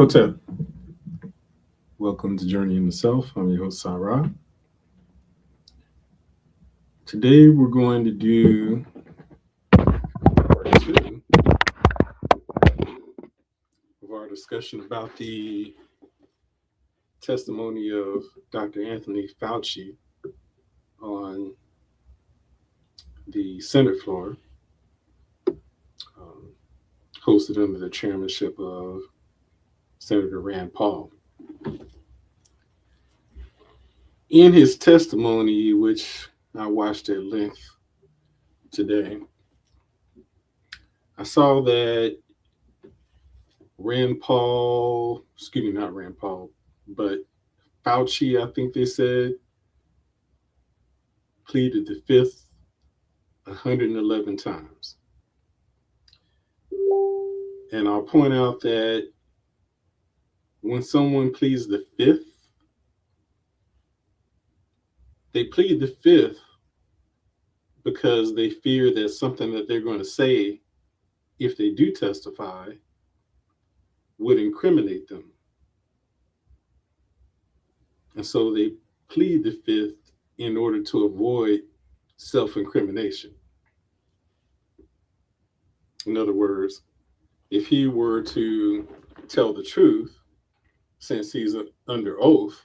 Hotel. Welcome to Journey in the Self. I'm your host, Sarah. Today we're going to do part two of our discussion about the testimony of Dr. Anthony Fauci on the Senate floor, um, hosted under the chairmanship of Senator Rand Paul. In his testimony, which I watched at length today, I saw that not Rand Paul, but Fauci, I think they said, pleaded the fifth 111 times. And I'll point out that when someone pleads the fifth, they plead the fifth because they fear that something that they're going to say, if they do testify, would incriminate them. And so they plead the fifth in order to avoid self-incrimination. In other words, if he were to tell the truth, since he's under oath,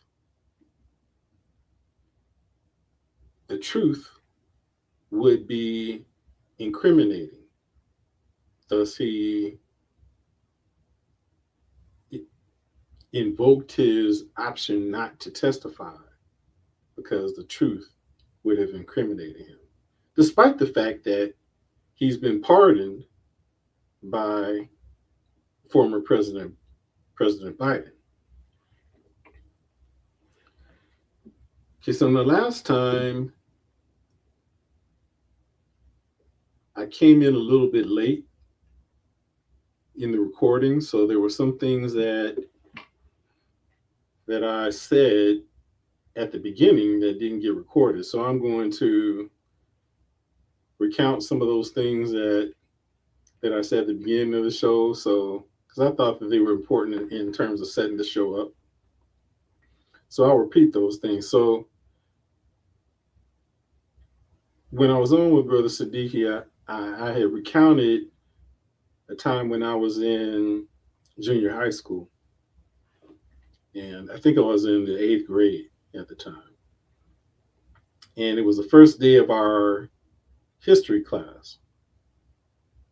the truth would be incriminating. Thus, he invoked his option not to testify because the truth would have incriminated him, despite the fact that he's been pardoned by former President Biden. Okay, so the last time I came in a little bit late in the recording, so there were some things that I said at the beginning that didn't get recorded. So I'm going to recount some of those things that I said at the beginning of the show. So, because I thought that they were important in terms of setting the show up. So I'll repeat those things. So when I was on with Brother Sadiki, I had recounted a time when I was in junior high school. And I think I was in the 8th grade at the time. And it was the first day of our history class.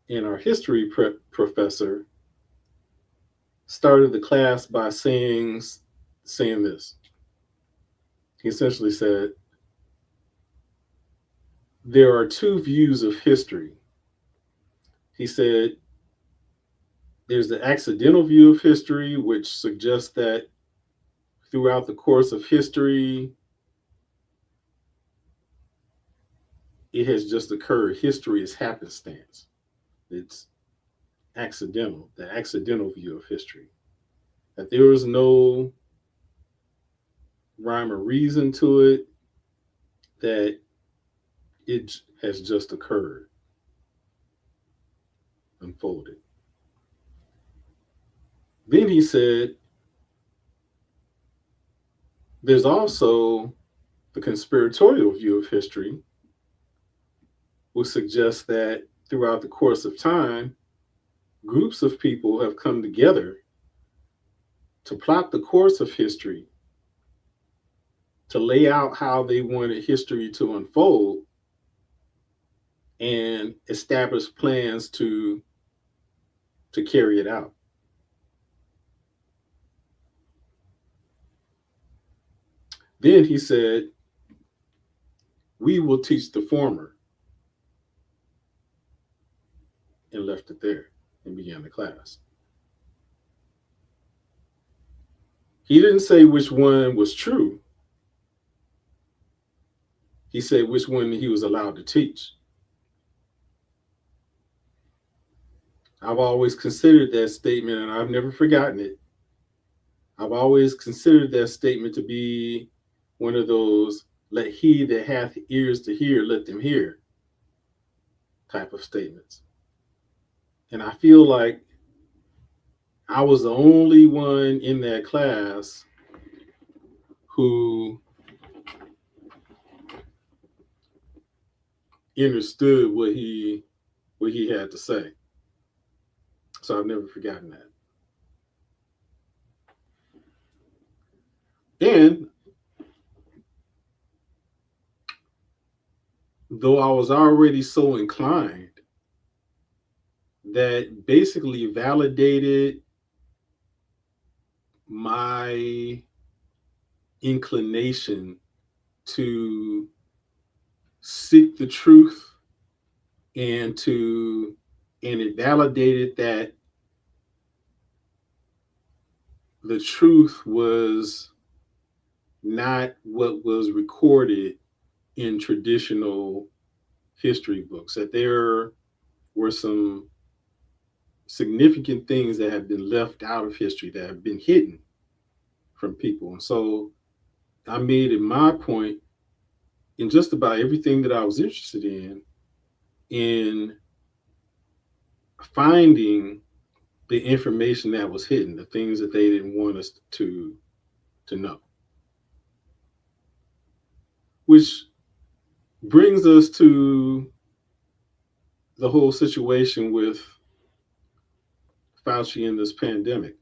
And our history professor started the class by saying this. He essentially said, there are two views of history. He said, there's the accidental view of history, which suggests that throughout the course of history, it has just occurred. History is happenstance. It's accidental, the accidental view of history. That there was no rhyme or reason to it, that it has just occurred, unfolded. Then he said, there's also the conspiratorial view of history, which suggests that throughout the course of time, groups of people have come together to plot the course of history, to lay out how they wanted history to unfold, and establish plans to carry it out. Then he said, we will teach the former, and left it there and began the class. He didn't say which one was true. He said which one he was allowed to teach. I've always considered that statement, and I've never forgotten it. I've always considered that statement to be one of those, let he that hath ears to hear, let them hear type of statements. And I feel like I was the only one in that class who understood what he had to say. So I've never forgotten that. And though I was already so inclined, that basically validated my inclination to seek the truth and to and it validated that the truth was not what was recorded in traditional history books, that there were some significant things that have been left out of history, that have been hidden from people. And so I made it my point in just about everything that I was interested in finding the information that was hidden, the things that they didn't want us to know. Which brings us to the whole situation with Fauci and this pandemic.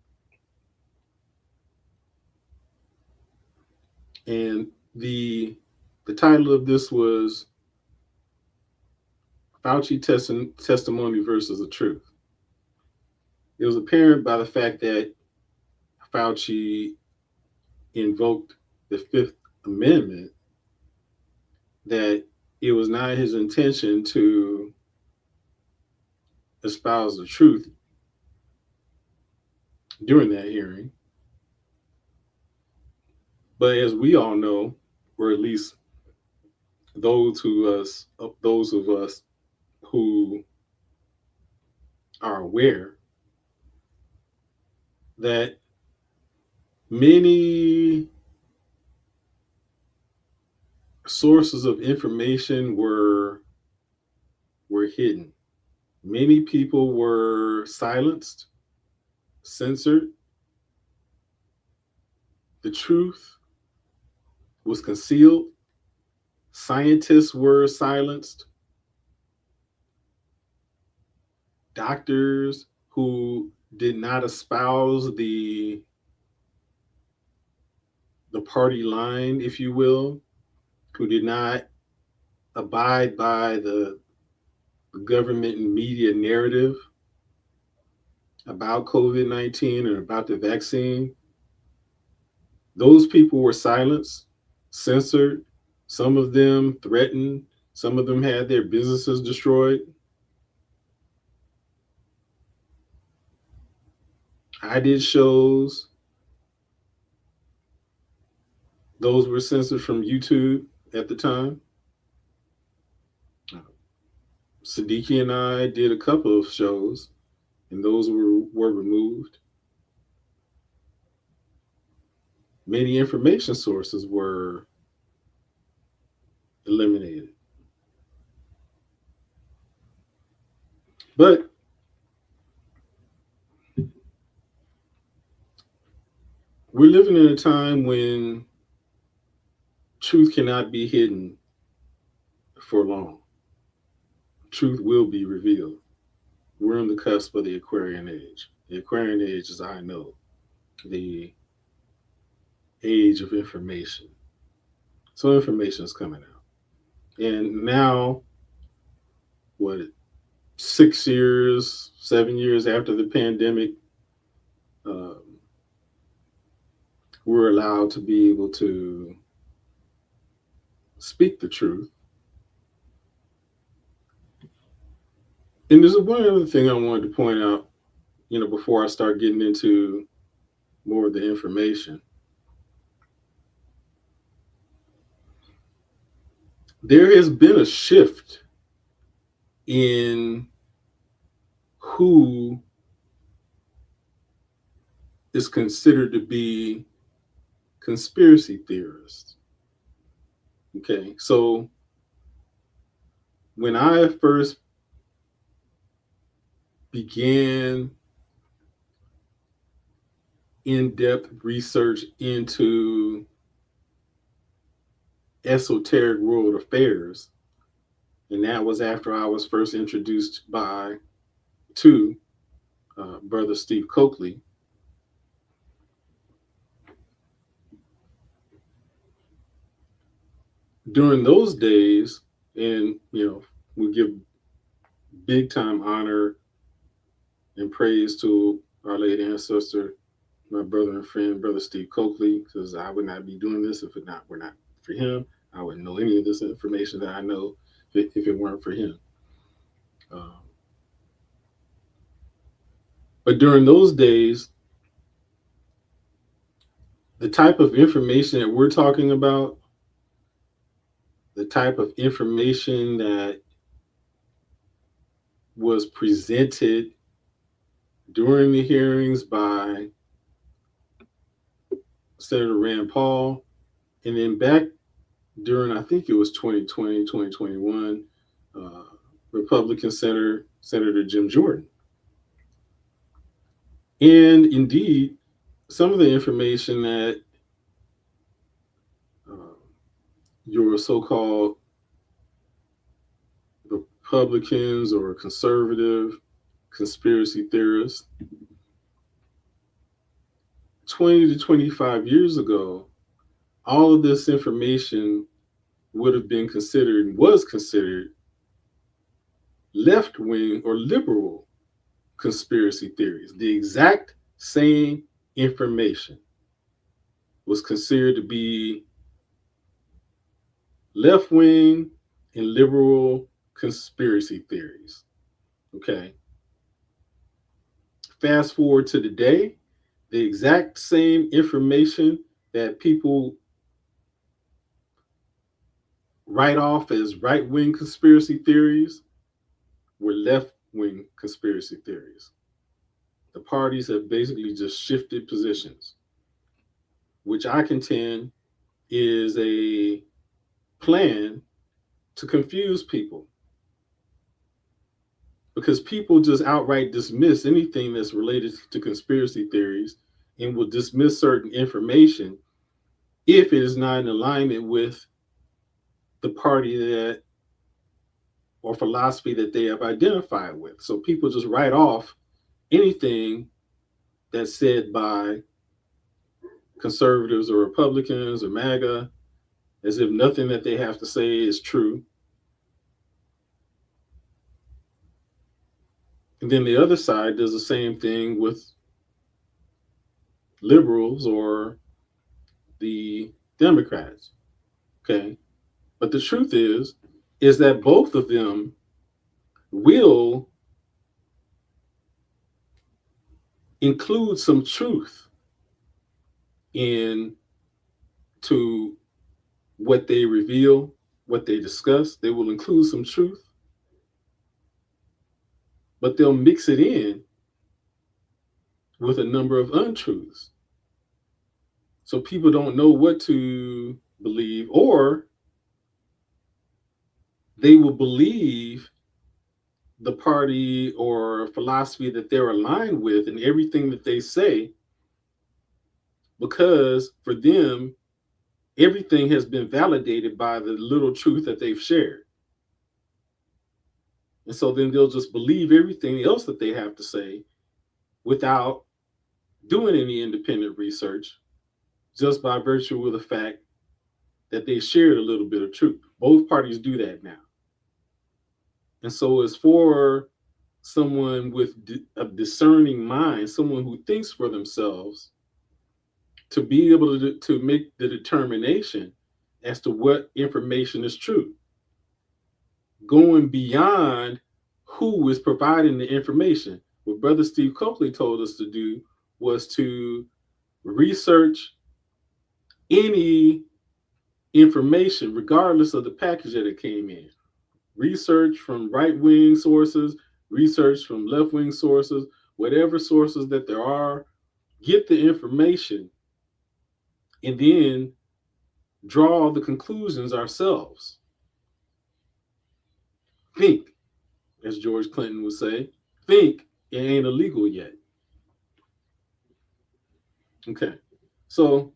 And the title of this was Fauci testimony versus the truth. It was apparent by the fact that Fauci invoked the Fifth Amendment that it was not his intention to espouse the truth during that hearing. But as we all know, or at least those of us who are aware, that many sources of information were hidden. Many people were silenced, censored. The truth was concealed. Scientists were silenced. Doctors who did not espouse the party line, if you will, who did not abide by the government and media narrative about COVID-19 and about the vaccine, those people were silenced, censored. Some of them threatened. Some of them had their businesses destroyed. I did shows. Those were censored from YouTube at the time. Sadiki and I did a couple of shows, and those were removed. Many information sources were eliminated. But we're living in a time when truth cannot be hidden for long. Truth will be revealed. We're on the cusp of the Aquarian age. The Aquarian age, as I know, the age of information. So information is coming out. And now, what, 6 years, 7 years after the pandemic, um, we're allowed to be able to speak the truth. And there's one other thing I wanted to point out, before I start getting into more of the information. There has been a shift in who is considered to be conspiracy theorists. Okay, so when I first began in-depth research into esoteric world affairs, and that was after I was first introduced to Brother Steve Coakley. During those days, and we give big time honor and praise to our late ancestor, my brother and friend, Brother Steve Coakley, because I would not be doing this if it not were not for him. I wouldn't know any of this information that I know if it weren't for him. Um, but during those days, the type of information that we're talking about, the type of information that was presented during the hearings by Senator Rand Paul, and then back during, I think it was 2020, 2021, Republican Senator Jim Jordan. And indeed, some of the information that uh, your so-called Republicans or conservative conspiracy theorists 20 to 25 years ago, all of this information would have been considered and was considered left wing or liberal conspiracy theories. The exact same information was considered to be left wing and liberal conspiracy theories. Okay. Fast forward to today, the exact same information that people write off as right wing conspiracy theories were left wing conspiracy theories. The parties have basically just shifted positions, which I contend is a plan to confuse people, because people just outright dismiss anything that's related to conspiracy theories and will dismiss certain information if it is not in alignment with the party that or philosophy that they have identified with. So people just write off anything that's said by conservatives or Republicans or MAGA as if nothing that they have to say is true. And then the other side does the same thing with liberals or the Democrats. Okay. But the truth is that both of them will include some truth in to what they reveal, what they discuss. They will include some truth, but they'll mix it in with a number of untruths. So people don't know what to believe, or they will believe the party or philosophy that they're aligned with and everything that they say, because for them, everything has been validated by the little truth that they've shared. And so then they'll just believe everything else that they have to say without doing any independent research, just by virtue of the fact that they shared a little bit of truth. Both parties do that now. And so it's for someone with a discerning mind, someone who thinks for themselves, to be able to make the determination as to what information is true, going beyond who is providing the information. What Brother Steve Coakley told us to do was to research any information, regardless of the package that it came in. Research from right wing sources, research from left wing sources, whatever sources that there are, get the information and then draw the conclusions ourselves. Think, as George Clinton would say, think it ain't illegal yet. Okay. So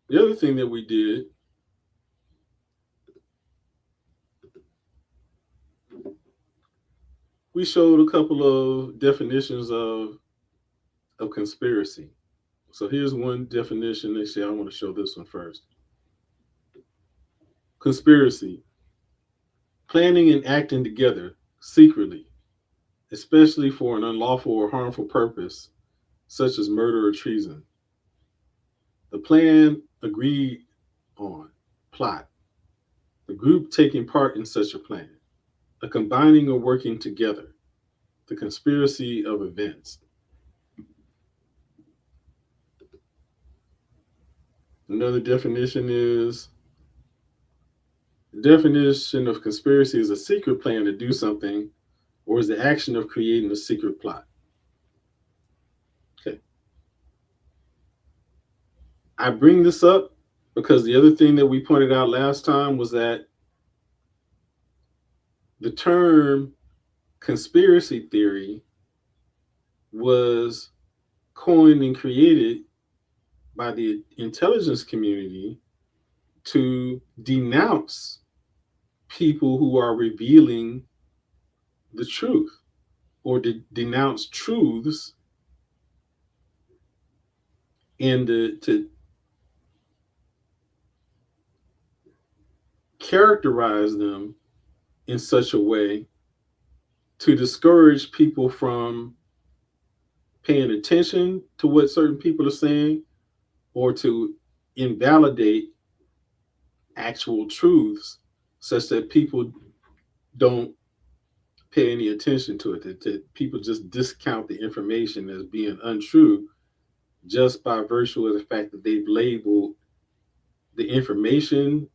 the other thing that we did, we showed a couple of definitions of conspiracy. So here's one definition. Actually, I want to show this one first. Conspiracy: planning and acting together secretly, especially for an unlawful or harmful purpose, such as murder or treason. The plan agreed on, plot, the group taking part in such a plan, a combining or working together, the conspiracy of events. Another definition is the definition of conspiracy is a secret plan to do something or is the action of creating a secret plot. Okay. I bring this up because the other thing that we pointed out last time was that the term conspiracy theory was coined and created by the intelligence community to denounce people who are revealing the truth or to denounce truths and to characterize them in such a way to discourage people from paying attention to what certain people are saying or to invalidate actual truths such that people don't pay any attention to it, that people just discount the information as being untrue just by virtue of the fact that they've labeled the information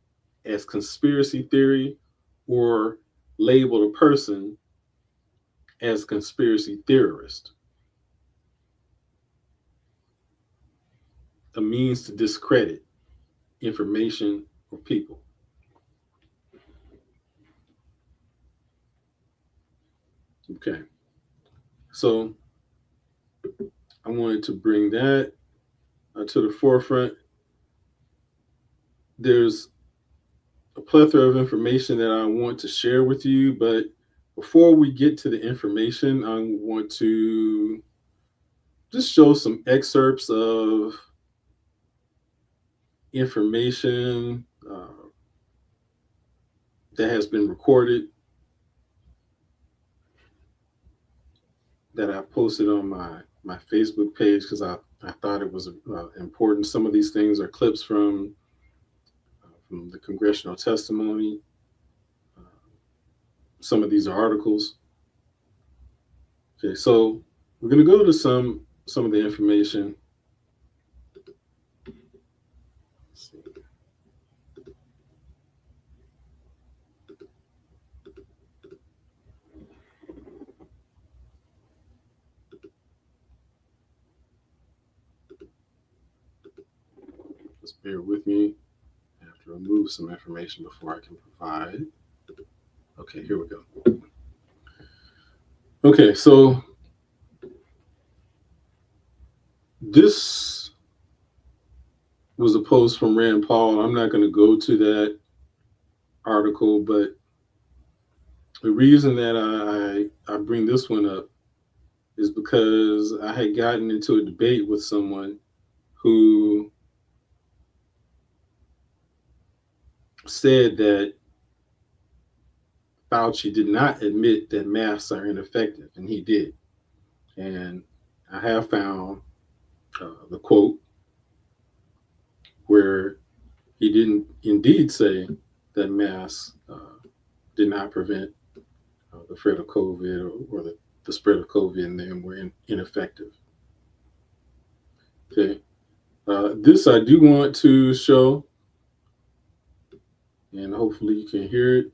as conspiracy theory or labeled a person as a conspiracy theorist, a means to discredit information or people. Okay, so I wanted to bring that to the forefront. There's a plethora of information that I want to share with you, but before we get to the information, I want to just show some excerpts of information that has been recorded that I posted on my Facebook page because I thought it was important. Some of these things are clips from the congressional testimony. Uh, some of these are articles. Okay, so we're going to go to some of the information. Just bear with me. I have to remove some information before I can provide. Okay, here we go. Okay, so this was a post from Rand Paul. I'm not going to go to that article, but the reason that I bring this one up is because I had gotten into a debate with someone who said that Fauci did not admit that masks are ineffective, and he did. And I have found the quote where he didn't indeed say that masks did not prevent the spread of COVID or the spread of COVID and then were ineffective. Okay. This I do want to show, and hopefully you can hear it.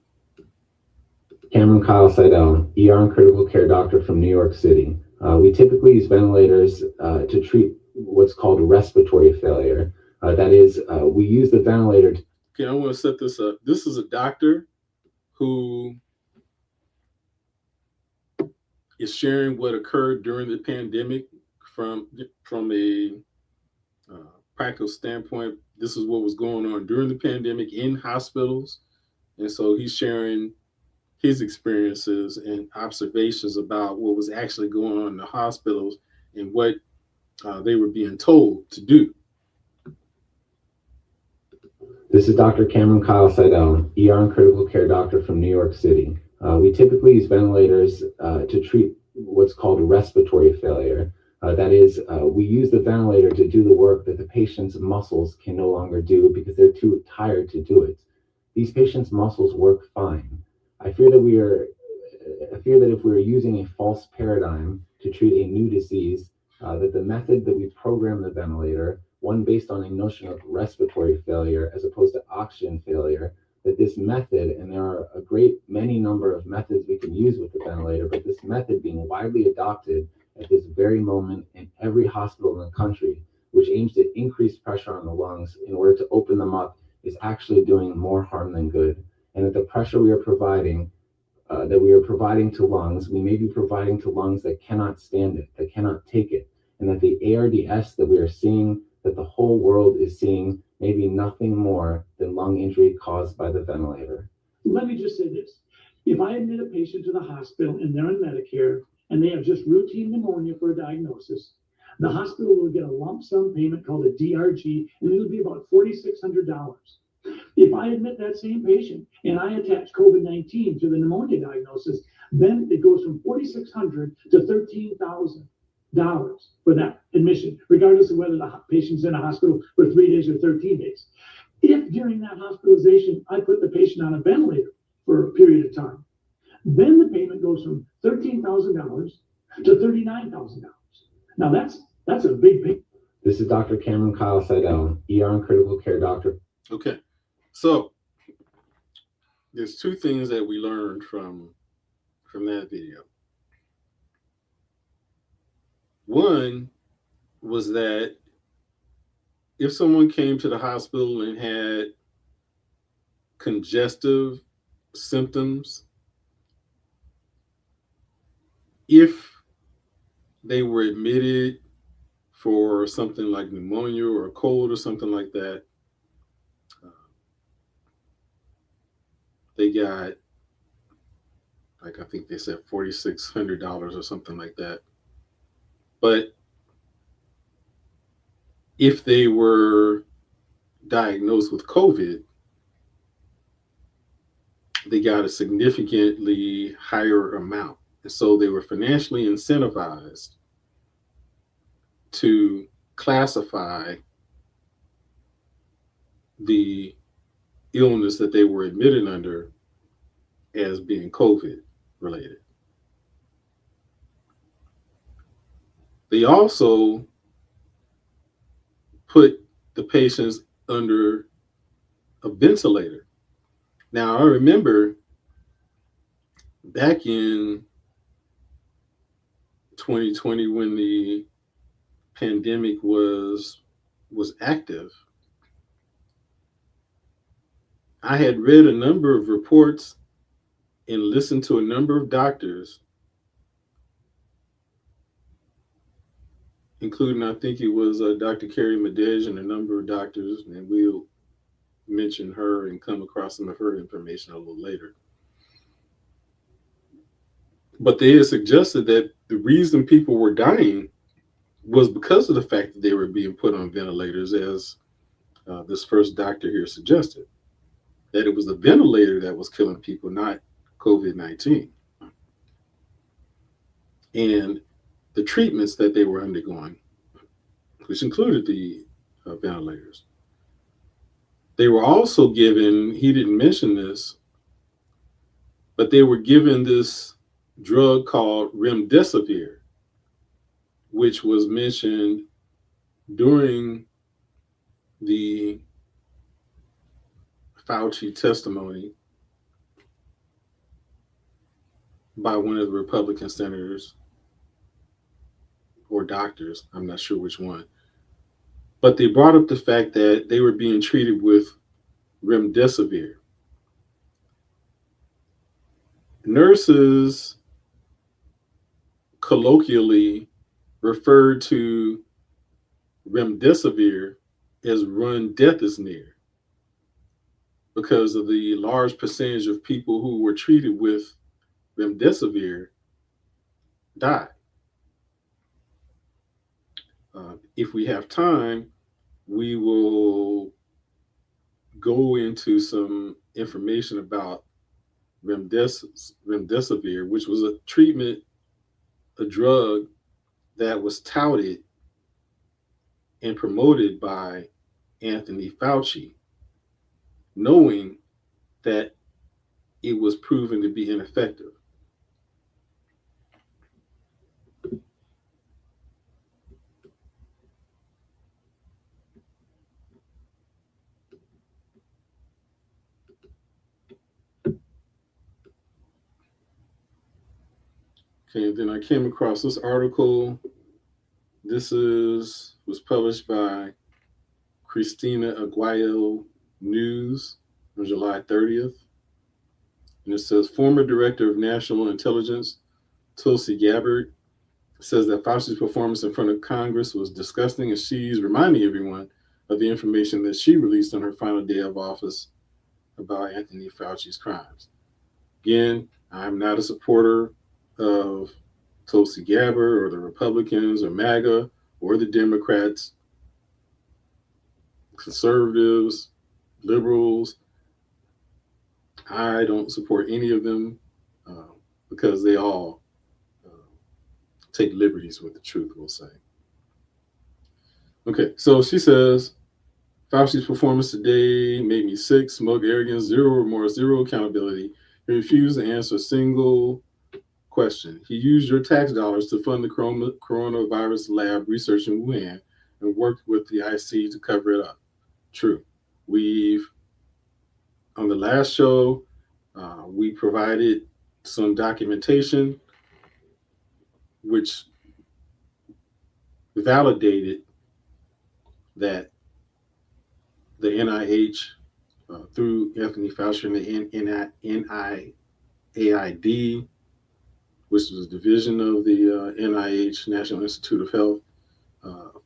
Cameron Kyle Seidel, ER and critical care doctor from New York City. We typically use ventilators to treat what's called respiratory failure. That is, we use the ventilator. Okay, I want to set this up. This is a doctor who is sharing what occurred during the pandemic from a practical standpoint, this is what was going on during the pandemic in hospitals. And so he's sharing his experiences and observations about what was actually going on in the hospitals and what they were being told to do. This is Dr. Cameron Kyle Seidel, ER and critical care doctor from New York City. We typically use ventilators to treat what's called respiratory failure. That is, we use the ventilator to do the work that the patient's muscles can no longer do because they're too tired to do it. These patients' muscles work fine. I fear that if we are using a false paradigm to treat a new disease, that the method that we program the ventilator, one based on a notion of respiratory failure as opposed to oxygen failure, that this method, and there are a great many number of methods we can use with the ventilator, but this method being widely adopted at this very moment in every hospital in the country, which aims to increase pressure on the lungs in order to open them up, is actually doing more harm than good. And that the pressure we are providing to lungs, we may be providing to lungs that cannot stand it, that cannot take it, and that the ARDS that we are seeing, that the whole world is seeing, may be nothing more than lung injury caused by the ventilator. Let me just say this. If I admit a patient to the hospital and they're on Medicare and they have just routine pneumonia for a diagnosis, the hospital will get a lump sum payment called a DRG, and it'll be about $4,600. If I admit that same patient and I attach COVID-19 to the pneumonia diagnosis, then it goes from $4,600 to $13,000 for that admission, regardless of whether the patient's in a hospital for 3 days or 13 days. If during that hospitalization, I put the patient on a ventilator for a period of time, then the payment goes from $13,000 to $39,000. Now that's a big payment. This is Dr. Cameron Kyle Seidel, ER and critical care doctor. Okay. So there's two things that we learned from that video. One was that if someone came to the hospital and had congestive symptoms, if they were admitted for something like pneumonia or a cold or something like that, they got, like I think they said $4,600 or something like that. But if they were diagnosed with COVID, they got a significantly higher amount. And so they were financially incentivized to classify the illness that they were admitted under as being COVID related. They also put the patients under a ventilator. Now, I remember back in 2020 when the pandemic was active, I had read a number of reports and listened to a number of doctors, including, I think it was Dr. Carrie Madej and a number of doctors, and we'll mention her and come across some of her information a little later. But they had suggested that the reason people were dying was because of the fact that they were being put on ventilators, as this first doctor here suggested, that it was the ventilator that was killing people, not COVID-19. And the treatments that they were undergoing, which included the ventilators. They were also given, he didn't mention this, but they were given this drug called remdesivir, which was mentioned during the Fauci testimony by one of the Republican senators or doctors, I'm not sure which one. But they brought up the fact that they were being treated with remdesivir. Nurses colloquially referred to remdesivir as run death is near because of the large percentage of people who were treated with remdesivir died. If we have time, we will go into some information about remdesivir, which was a treatment, a drug that was touted and promoted by Anthony Fauci, knowing that it was proven to be ineffective. Okay, then I came across this article. This was published by Christina Aguayo News on July 30th. And it says former director of national intelligence Tulsi Gabbard says that Fauci's performance in front of Congress was disgusting, and she's reminding everyone of the information that she released on her final day of office about Anthony Fauci's crimes. Again, I'm not a supporter of Tulsi Gabbard or the Republicans or MAGA or the Democrats, conservatives, liberals. I don't support any of them because they all take liberties with the truth, we'll say. Okay, so she says, Fauci's performance today made me sick, smug arrogance, zero remorse, zero accountability. He refused to answer a single question. He used your tax dollars to fund the coronavirus lab research in Wuhan and worked with the IC to cover it up. True. On the last show, we provided some documentation which validated that the NIH, through Anthony Fauci and the NIAID, which was a division of the NIH, National Institute of Health,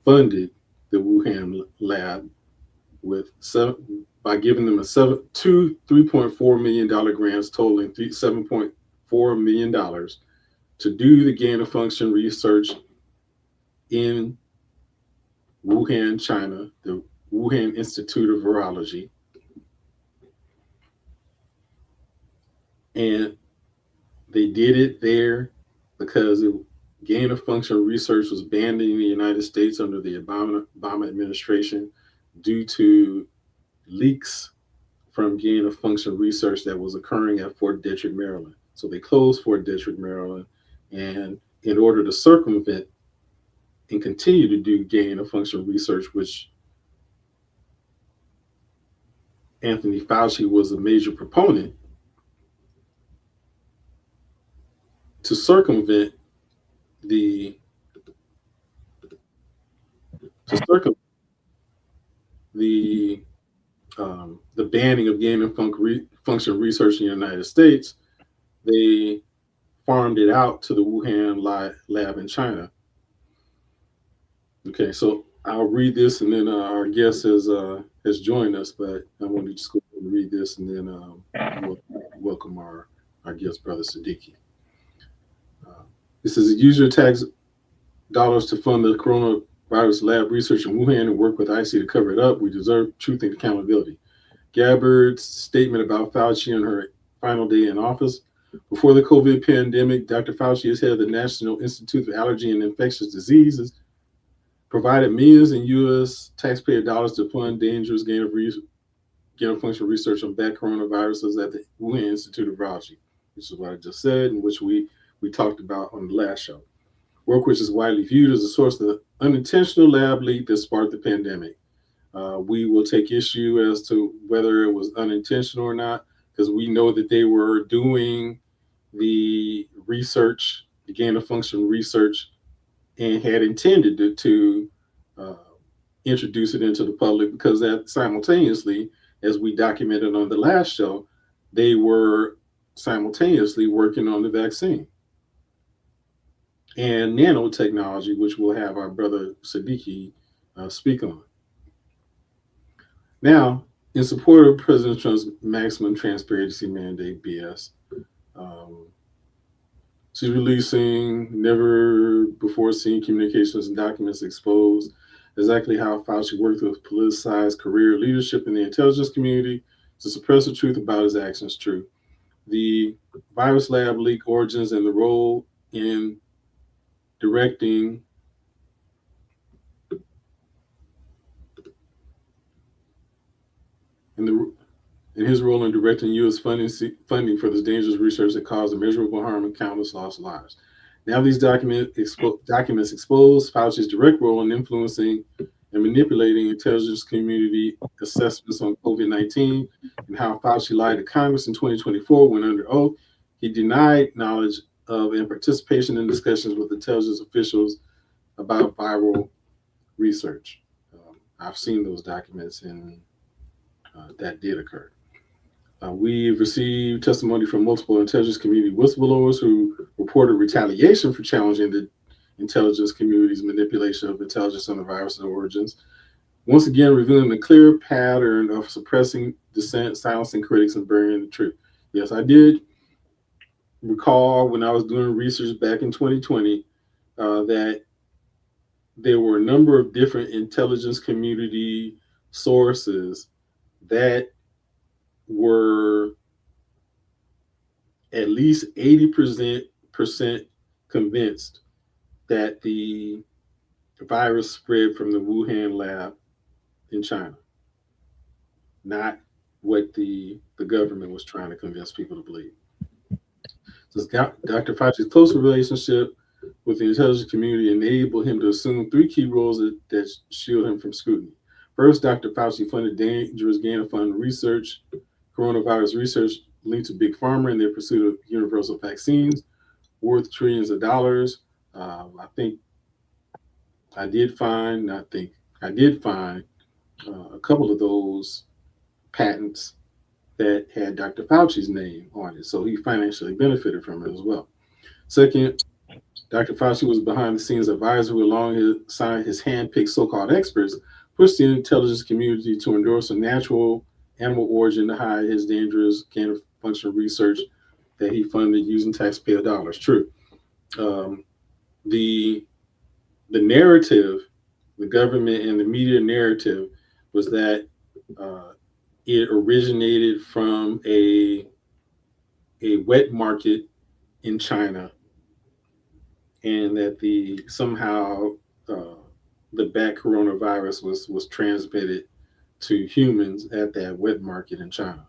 funded the Wuhan lab by giving them two $3.4 million grants totaling $7.4 million to do the gain of function research in Wuhan, China, the Wuhan Institute of Virology. And they did it there because gain of function research was banned in the United States under the Obama administration due to leaks from gain of function research that was occurring at Fort Detrick, Maryland. So they closed Fort Detrick, Maryland, and in order to circumvent and continue to do gain of function research, which Anthony Fauci was a major proponent, to circumvent the banning of gain of function research in the United States, they farmed it out to the Wuhan lab in China. Okay, so I'll read this, and then our guest has joined us, but I want to just go ahead and read this, and then we'll welcome our guest, Brother Sadiki. It says, use your tax dollars to fund the coronavirus lab research in Wuhan and work with IC to cover it up. We deserve truth and accountability. Gabbard's statement about Fauci on her final day in office. Before the COVID pandemic, Dr. Fauci, as head of the National Institute of Allergy and Infectious Diseases, provided millions in U.S. taxpayer dollars to fund dangerous gain of function research on bat coronaviruses at the Wuhan Institute of Virology, which is what I just said, and which we talked about on the last show. Work which is widely viewed as a source of the unintentional lab leak that sparked the pandemic. We will take issue as to whether it was unintentional or not, because we know that they were doing the research, the gain of function research, and had intended to introduce it into the public, because that simultaneously, as we documented on the last show, they were simultaneously working on the vaccine and nanotechnology, which we'll have our brother Sadiki speak on. Now, in support of President Trump's maximum transparency mandate BS, um, she's releasing never before seen communications and documents exposed exactly how Fauci worked with politicized career leadership in the intelligence community to suppress the truth about his actions. True. The virus lab leak origins and the role in directing in the in his role in directing U.S. funding for this dangerous research that caused immeasurable harm and countless lost lives. Now, these documents expose Fauci's direct role in influencing and manipulating intelligence community assessments on COVID-19 and how Fauci lied to Congress in 2024 when under oath he denied knowledge of and participation in discussions with intelligence officials about viral research. I've seen those documents and that did occur. We've received testimony from multiple intelligence community whistleblowers who reported retaliation for challenging the intelligence community's manipulation of intelligence on the virus origins, once again revealing a clear pattern of suppressing dissent, silencing critics, and burying the truth. Yes, I did recall when I was doing research back in 2020 that there were a number of different intelligence community sources that were at least 80% convinced that the virus spread from the Wuhan lab in China, not what the government was trying to convince people to believe. So Dr. Fauci's close relationship with the intelligence community enabled him to assume three key roles that shield him from scrutiny. First, Dr. Fauci funded dangerous gain-of-fund research, coronavirus research linked to Big Pharma in their pursuit of universal vaccines worth trillions of dollars. I think I did find, I think I did find a couple of those patents that had Dr. Fauci's name on it. So he financially benefited from it as well. Second, Dr. Fauci was behind the scenes advisor who, alongside his hand-picked so-called experts, pushed the intelligence community to endorse a natural animal origin to hide his dangerous gain-of-function research that he funded using taxpayer dollars. True. The narrative, the government and the media narrative, was that it originated from a wet market in China, and that somehow the bat coronavirus was transmitted to humans at that wet market in China.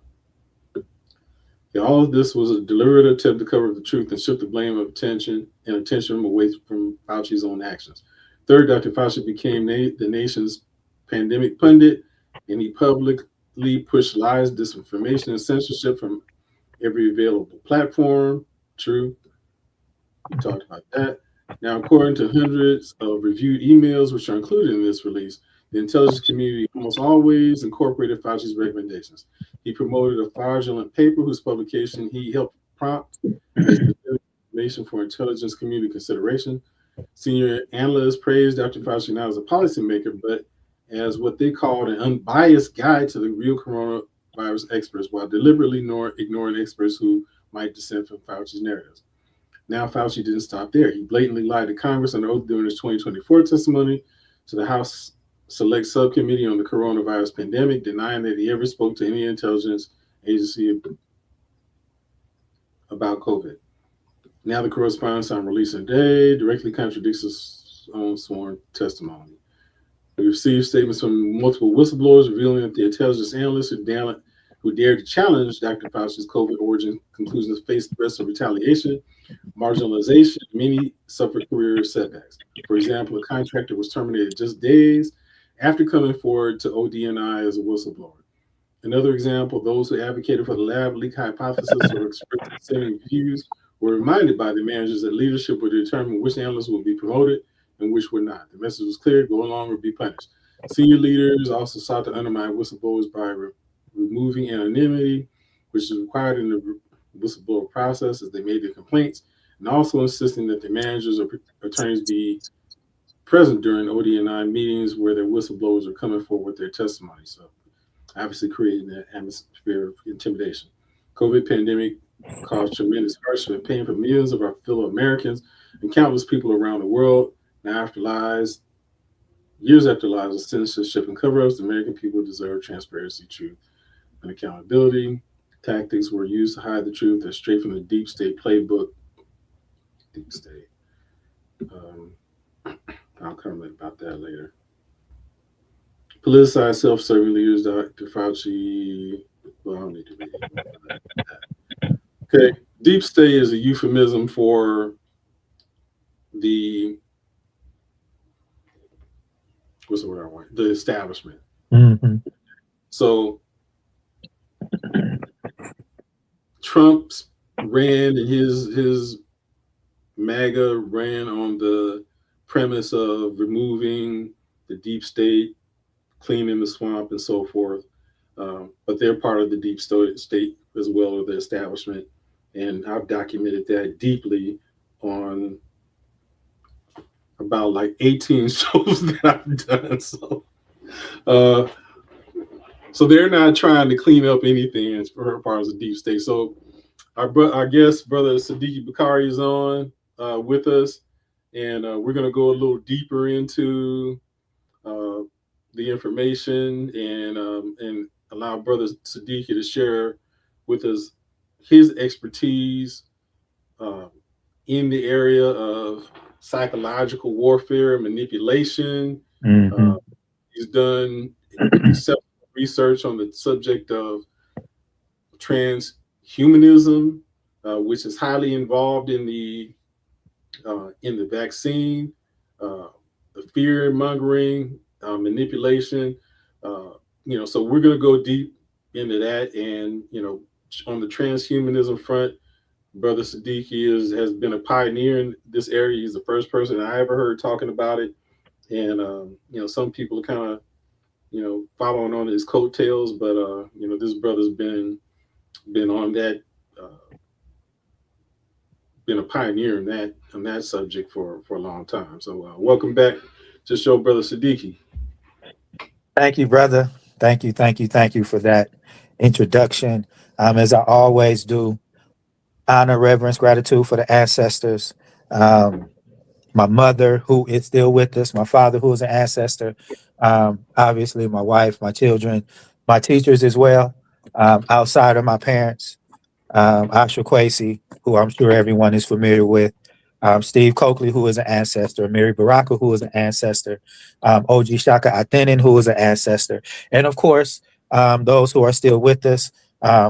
All of this was a deliberate attempt to cover the truth and shift the blame of attention away from Fauci's own actions. Third, Dr. Fauci became the nation's pandemic pundit, and he publicly pushed lies, disinformation, and censorship from every available platform. True. We talked about that. Now, according to hundreds of reviewed emails, which are included in this release, the intelligence community almost always incorporated Fauci's recommendations. He promoted a fraudulent paper whose publication he helped prompt as information for intelligence community consideration. Senior analysts praised Dr. Fauci not as a policymaker, but as what they called an unbiased guide to the real coronavirus experts, while deliberately ignoring experts who might dissent from Fauci's narratives. Now, Fauci didn't stop there. He blatantly lied to Congress under oath during his 2024 testimony to the House Select Subcommittee on the Coronavirus Pandemic, denying that he ever spoke to any intelligence agency about COVID. Now, the correspondence I'm releasing today directly contradicts his own sworn testimony. We received statements from multiple whistleblowers revealing that the intelligence analysts who dared to challenge Dr. Fauci's COVID origin conclusions faced threats of retaliation, marginalization, and many suffered career setbacks. For example, a contractor was terminated just days after coming forward to ODNI as a whistleblower. Another example, those who advocated for the lab leak hypothesis or expressed dissenting views were reminded by the managers that leadership would determine which analysts would be promoted and which were not. The message was clear: go along or be punished. Senior leaders also sought to undermine whistleblowers by removing anonymity, which is required in the whistleblower process as they made their complaints, and also insisting that the managers or attorneys be present during ODNI meetings where their whistleblowers are coming forward with their testimony. So obviously creating an atmosphere of intimidation. COVID pandemic caused tremendous hardship and pain for millions of our fellow Americans and countless people around the world. Now, after lies, years after lies of censorship and cover-ups, the American people deserve transparency, truth, and accountability. Tactics were used to hide the truth. They're straight from the deep state playbook. Deep state. I'll comment about that later. Politicized, self-serving leaders, Dr. Fauci. Well, I don't need to read that. Okay, deep state is a euphemism for the what's the word I want? The establishment. Mm-hmm. So Trump's ran and his MAGA ran on the premise of removing the deep state, cleaning the swamp, and so forth. But they're part of the deep state as well, or the establishment. And I've documented that deeply on about like 18 shows that I've done. So they're not trying to clean up anything as far as the deep state. So our guest, Brother Sadiki Bakari, is on with us, and we're going to go a little deeper into the information and allow Brother Sadiki to share with us his expertise in the area of psychological warfare and manipulation. Mm-hmm. He's done exceptional research on the subject of transhumanism, which is highly involved in the vaccine, the fear mongering, manipulation. So we're going to go deep into that, and on the transhumanism front, Brother Sadiki has been a pioneer in this area. He's the first person I ever heard talking about it, and some people are kind of following on his coattails, but this brother's been on that, been a pioneer in that subject for a long time. So welcome back to the show, Brother Sadiki. Thank you, brother. Thank you for that introduction. As I always do, honor, reverence, gratitude for the ancestors. My mother, who is still with us, my father, who is an ancestor, obviously my wife, my children, my teachers as well, outside of my parents, Asha Kwesi, who I'm sure everyone is familiar with, Steve Coakley, who is an ancestor, Mary Baraka, who is an ancestor, OG Shaka Atenin, who is an ancestor, and of course, those who are still with us,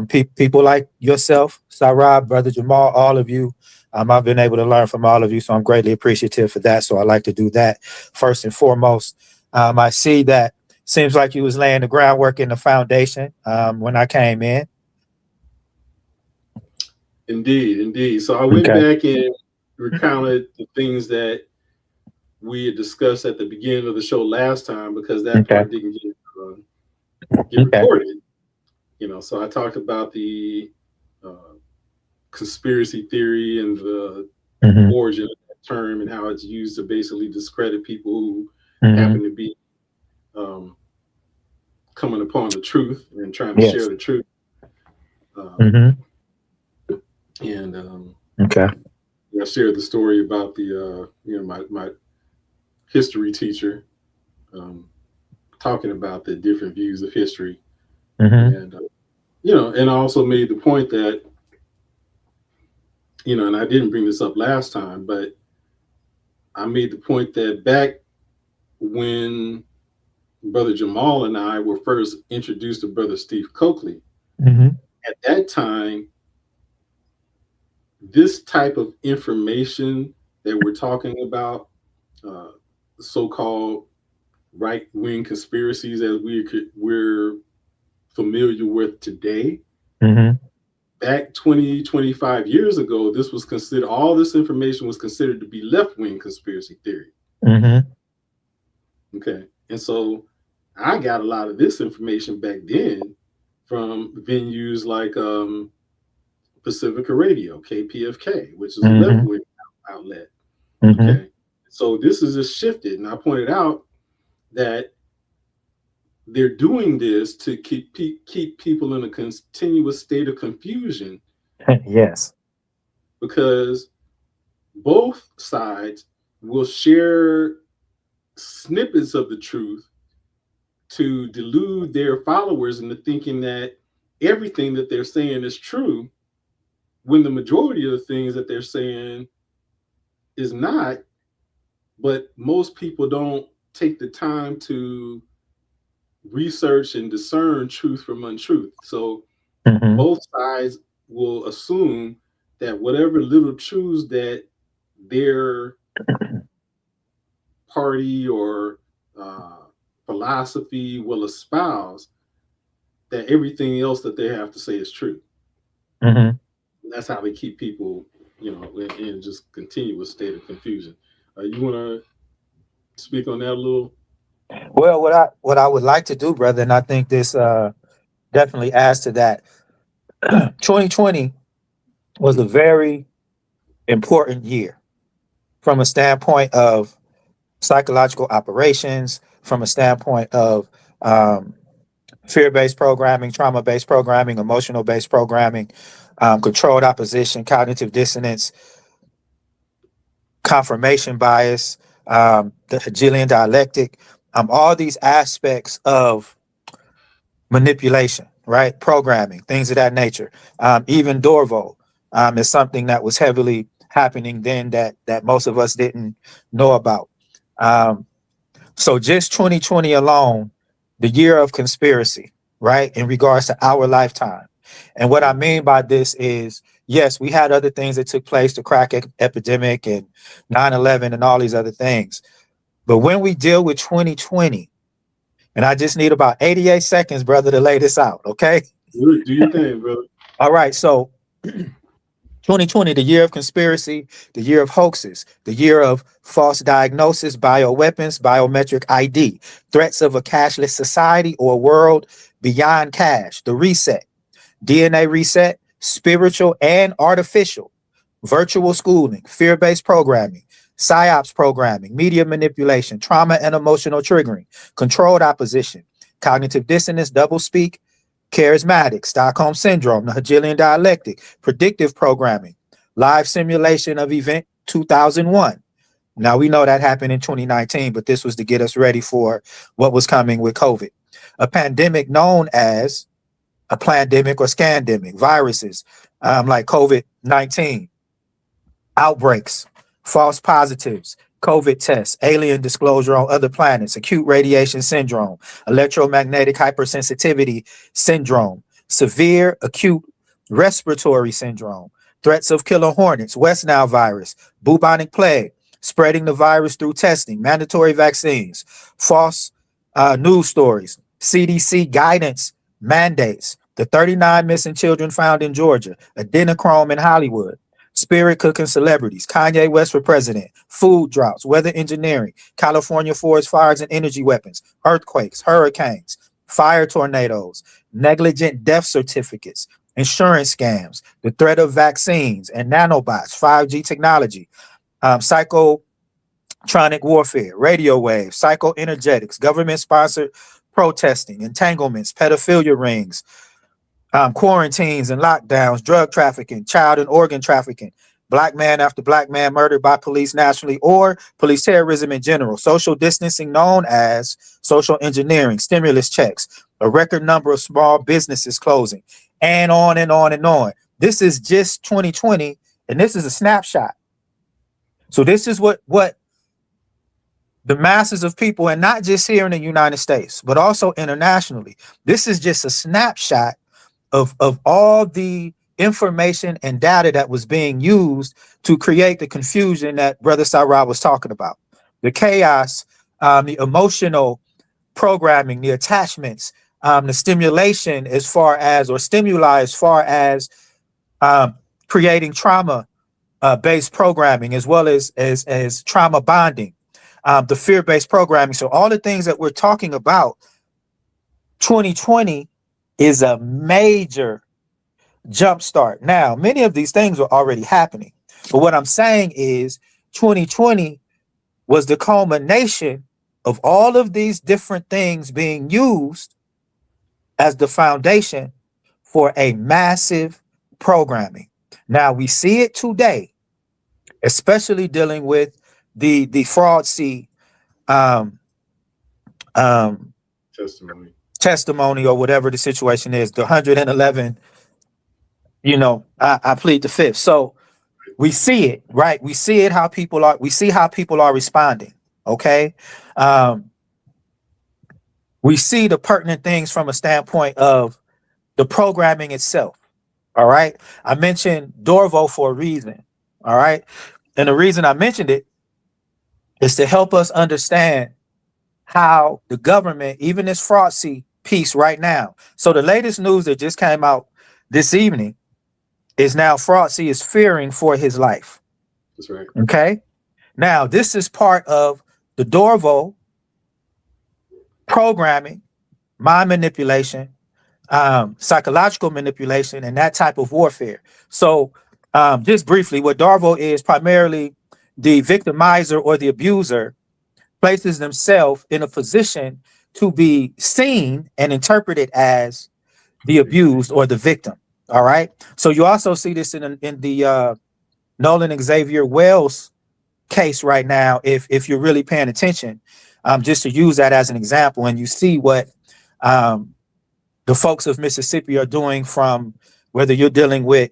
people like yourself, Sarab, Brother Jamal, all of you. I've been able to learn from all of you, so I'm greatly appreciative for that. So I like to do that first and foremost. I see that seems like you was laying the groundwork in the foundation when I came in. Indeed. So I went back and recounted the things that we had discussed at the beginning of the show last time, because that part didn't get recorded. So I talked about the conspiracy theory and the origin of that term and how it's used to basically discredit people who happen to be coming upon the truth and trying to share the truth. And I shared the story about the my history teacher talking about the different views of history, and and I also made the point that and I didn't bring this up last time, but I made the point that back when Brother Jamal and I were first introduced to Brother Steve Coakley, at that time, this type of information that we're talking about, so-called right-wing conspiracies as we're familiar with today, back 20, 25 years ago, all this information was considered to be left-wing conspiracy theory. Okay. And so I got a lot of this information back then from venues like Pacifica Radio, KPFK, which is a left-wing outlet. Okay. So this is just shifted. And I pointed out that they're doing this to keep people in a continuous state of confusion, Yes. because both sides will share snippets of the truth to delude their followers into thinking that everything that they're saying is true, when the majority of the things that they're saying is not. But most people don't take the time to research and discern truth from untruth. So Hmm. both sides will assume that whatever little truths that their party or uh, philosophy will espouse, that everything else that they have to say is true. Hmm. That's how they keep people, in just continuous state of confusion. You want to speak on that a little? Well, what I would like to do, brother, and I think this definitely adds to that. 2020 was a very important year from a standpoint of psychological operations, from a standpoint of um, fear-based programming, trauma-based programming, emotional-based programming, controlled opposition, cognitive dissonance, confirmation bias, the Hegelian dialectic, all these aspects of manipulation, right? Programming, things of that nature. Even Dorvo is something that was heavily happening then that most of us didn't know about. Um, so just 2020 alone, the year of conspiracy, right? In regards to our lifetime. And what I mean by this is, yes, we had other things that took place, the crack epidemic and 9/11 and all these other things. But when we deal with 2020, and I just need about 88 seconds, brother, to lay this out, okay? Do your thing, brother. All right, so 2020, the year of conspiracy, the year of hoaxes, the year of false diagnosis, bioweapons, biometric ID, threats of a cashless society or a world beyond cash, the reset, DNA reset, spiritual and artificial, virtual schooling, fear-based programming, psyops programming, media manipulation, trauma and emotional triggering, controlled opposition, cognitive dissonance, doublespeak, charismatic, Stockholm syndrome, the Hegelian dialectic, predictive programming, live simulation of event 2001. Now we know that happened in 2019, but this was to get us ready for what was coming with COVID. A pandemic known as a plandemic or scandemic, viruses like COVID-19, outbreaks, false positives, COVID tests, alien disclosure on other planets, acute radiation syndrome, electromagnetic hypersensitivity syndrome, severe acute respiratory syndrome, threats of killer hornets, West Nile virus, bubonic plague, spreading the virus through testing, mandatory vaccines, false news stories, CDC guidance mandates, the 39 missing children found in Georgia, adrenochrome in Hollywood, spirit cooking celebrities, Kanye West for president, food droughts, weather engineering, California forest fires and energy weapons, earthquakes, hurricanes, fire tornadoes, negligent death certificates, insurance scams, the threat of vaccines and nanobots, 5G technology, psychotronic warfare, radio waves, psychoenergetics, government sponsored protesting, entanglements, pedophilia rings, quarantines and lockdowns, drug trafficking, child and organ trafficking, black man after black man murdered by police nationally or police terrorism in general, social distancing known as social engineering, stimulus checks, a record number of small businesses closing, and on and on and on. This is just 2020, and this is a snapshot. So this is what the masses of people, and not just here in the United States, but also internationally, this is just a snapshot of all the information and data that was being used to create the confusion that Brother Sarah was talking about. The chaos, the emotional programming, the attachments, the stimulation as far as, or stimuli as far as creating trauma based programming, as well as trauma bonding, the fear-based programming. So all the things that we're talking about, 2020 is a major jumpstart. Now, many of these things were already happening, but what I'm saying is 2020 was the culmination of all of these different things being used as the foundation for a massive programming. Now we see it today, especially dealing with the Fauci um, um, testimony or whatever the situation is, the 111. I plead the fifth. So we see it, right? We see it how people are. We see how people are responding. Okay, um, we see the pertinent things from a standpoint of the programming itself. All right. I mentioned Dorvo for a reason. All right. And the reason I mentioned it is to help us understand how the government, even this Fauci piece right now. So the latest news that just came out this evening is now Fauci is fearing for his life. That's right. Okay. Now, this is part of the Dorvo programming, mind manipulation, psychological manipulation, and that type of warfare. So, just briefly, what Darvo is primarily the victimizer or the abuser places themselves in a position to be seen and interpreted as the abused or the victim. All right. So you also see this in the Nolan Xavier Wells case right now. If you're really paying attention, just to use that as an example, and you see what the folks of Mississippi are doing, from whether you're dealing with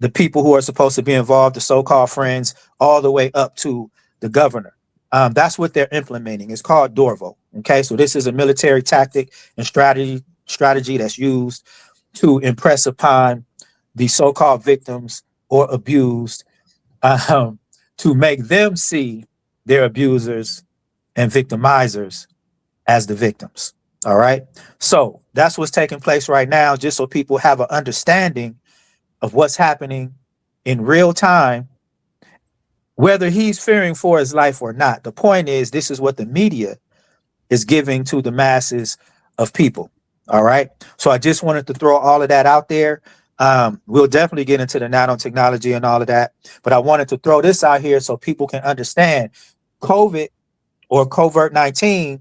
the people who are supposed to be involved, the so-called friends, all the way up to the governor. That's what they're implementing. It's called Dorvo. Okay, so this is a military tactic and strategy that's used to impress upon the so-called victims or abused, to make them see their abusers and victimizers as the victims. All right. So that's what's taking place right now, just so people have an understanding of what's happening in real time, whether he's fearing for his life or not. The point is, this is what the media is giving to the masses of people. All right. So I just wanted to throw all of that out there. We'll definitely get into the nanotechnology and all of that, but I wanted to throw this out here so people can understand COVID or COVID-19.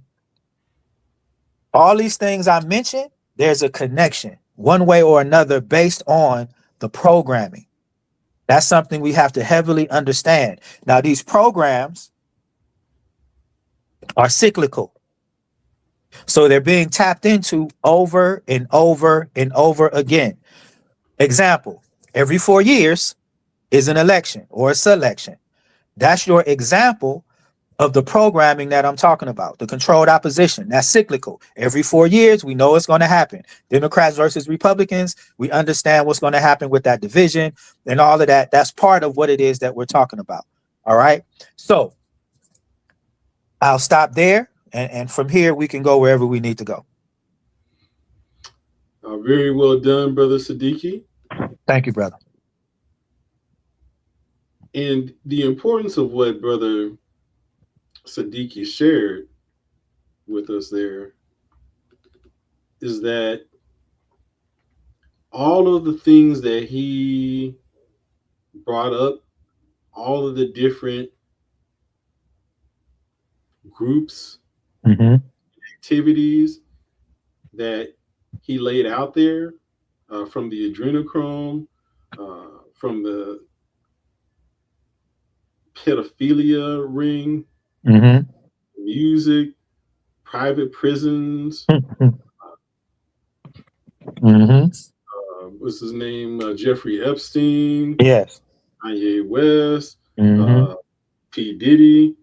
All these things I mentioned, there's a connection one way or another based on the programming. That's something we have to heavily understand. Now, these programs are cyclical. So they're being tapped into over and over and over again. Example, every 4 years is an election or a selection. That's your example of the programming that I'm talking about, the controlled opposition. That's cyclical. Every 4 years, we know it's going to happen. Democrats versus Republicans, we understand what's going to happen with that division and all of that. That's part of what it is that we're talking about. All right. So I'll stop there. And from here, we can go wherever we need to go. Very well done, Brother Sadiki. Thank you, brother. And the importance of what Brother Sadiki shared with us there is that all of the things that he brought up, all of the different groups, activities that he laid out there, from the adrenochrome, from the pedophilia ring, music, private prisons. What's his name? Jeffrey Epstein. Yes. Kanye West. P. Diddy.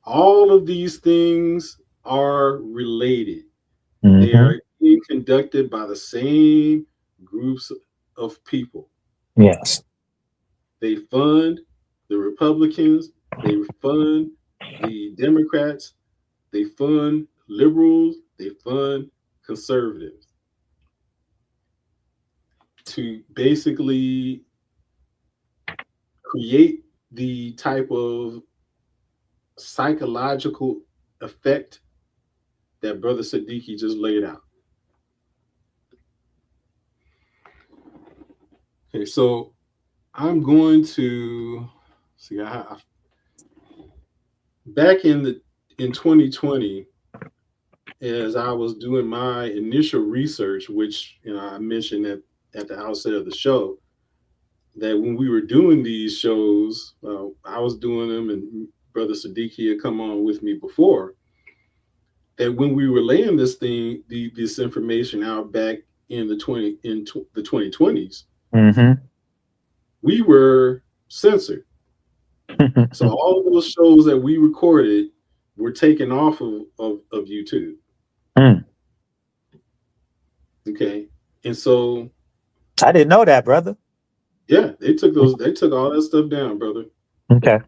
All of these things are related. They are being conducted by the same groups of people. Yes. They fund the Republicans. They fund the Democrats. They fund liberals. They fund conservatives to basically create the type of psychological effect that Brother Sadiki just laid out. Okay, so I'm going to see. back in 2020, as I was doing my initial research, which I mentioned at the outset of the show, that when we were doing these shows, I was doing them, and Brother Sadiki had come on with me before. That when we were laying this information out back in the 2020s, Mm-hmm. we were censored. So all of those shows that we recorded were taken off of YouTube. Mm. Okay. And so I didn't know that, brother. yeah, they took all that stuff down, brother. Okay.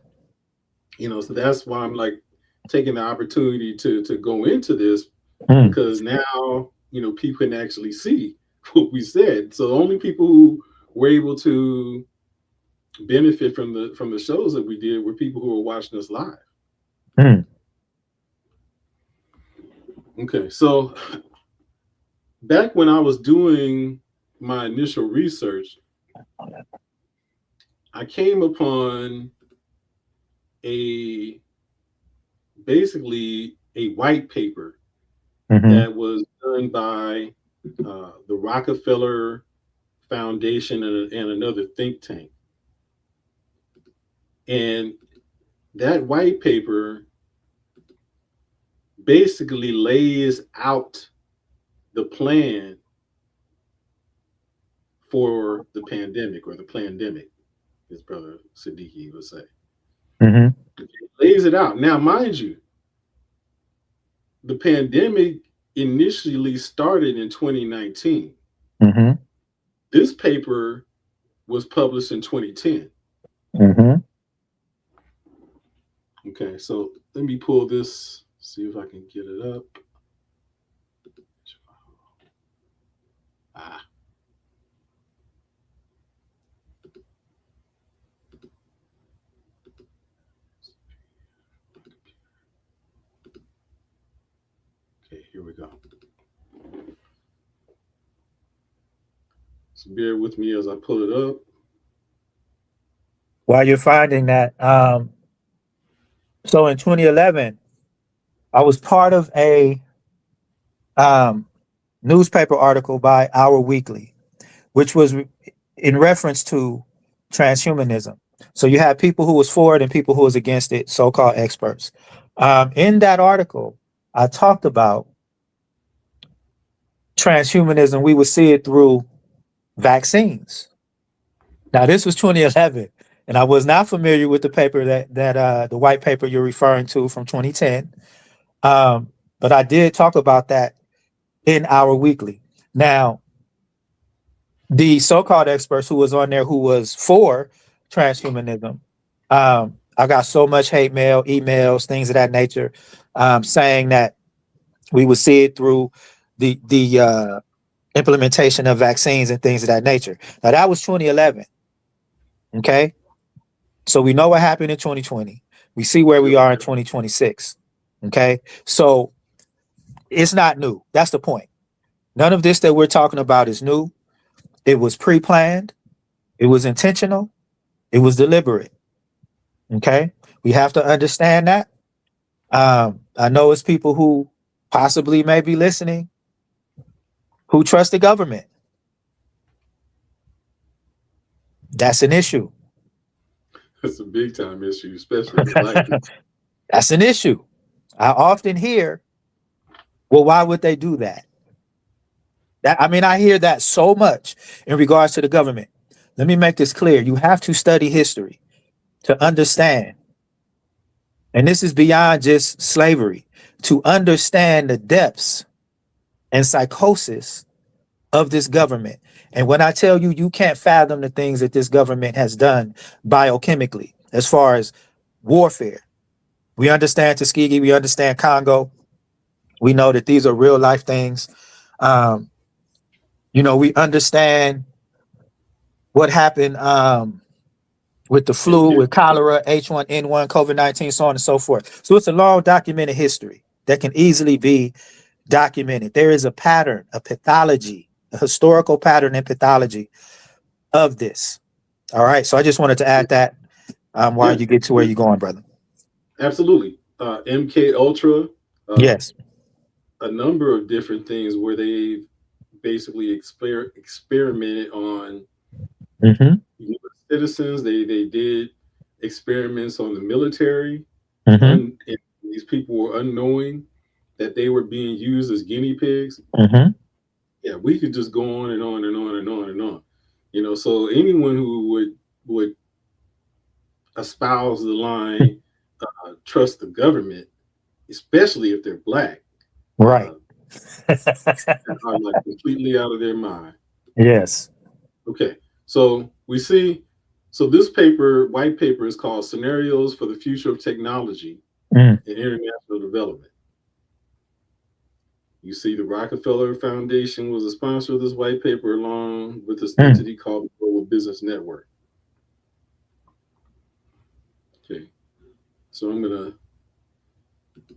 So that's why I'm like taking the opportunity to go into this, Mm. because now, people can actually see what we said. So the only people who were able to benefit from the shows that we did were people who were watching us live. Mm. Okay, so back when I was doing my initial research, I came upon basically a white paper Mm-hmm. that was done by the Rockefeller Foundation and another think tank. And that white paper basically lays out the plan for the pandemic, or the plandemic, as Brother Sadiki would say. Mm-hmm. It lays it out. Now, mind you, the pandemic initially started in 2019. Mm-hmm. This paper was published in 2010. Mm-hmm. Okay, so let me pull this, see if I can get it up. Okay, here we go. So bear with me as I pull it up. While you're finding that, so in 2011, I was part of a newspaper article by Our Weekly, which was in reference to transhumanism. So you had people who was for it and people who was against it, so-called experts. In that article, I talked about transhumanism. We would see it through vaccines. Now, this was 2011, and I was not familiar with the paper that the white paper you're referring to from 2010. But I did talk about that in Our Weekly. Now, the so-called experts who was on there who was for transhumanism, I got so much hate mail, emails, things of that nature, saying that we would see it through the implementation of vaccines and things of that nature. Now, that was 2011. Okay. So we know what happened in 2020. We see where we are in 2026. Okay. So it's not new. That's the point. None of this that we're talking about is new. It was pre-planned. It was intentional. It was deliberate. Okay. We have to understand that. I know it's people who possibly may be listening who trust the government. That's an issue. It's a big time issue, especially with black people. That's an issue. I often hear, well, why would they do that? I hear that so much in regards to the government. Let me make this clear. You have to study history to understand. And this is beyond just slavery, to understand the depths and psychosis of this government. And when I tell you, you can't fathom the things that this government has done biochemically, as far as warfare. We understand Tuskegee, we understand Congo. We know that these are real life things. We understand what happened with the flu, with cholera, H1N1, COVID-19, so on and so forth. So it's a long documented history that can easily be documented. There is a pattern, a pathology, a historical pattern and pathology of this. All right. So I just wanted to add that while you get to where you're going, brother. Absolutely. MK Ultra, Yes. a number of different things where they basically experimented on Mm-hmm. US citizens. They did experiments on the military. Mm-hmm. And these people were unknowing that they were being used as guinea pigs. Mm-hmm. Yeah, we could just go on and on and on and on and on. You know, so anyone who would espouse the line, trust the government, especially if they're black, Right. uh, are like completely out of their mind. Yes. Okay, so we see, so this paper, white paper, is called "Scenarios for the Future of Technology Mm. and International Development." You see, the Rockefeller Foundation was a sponsor of this white paper, along with this Mm. entity called the Global Business Network. Okay, so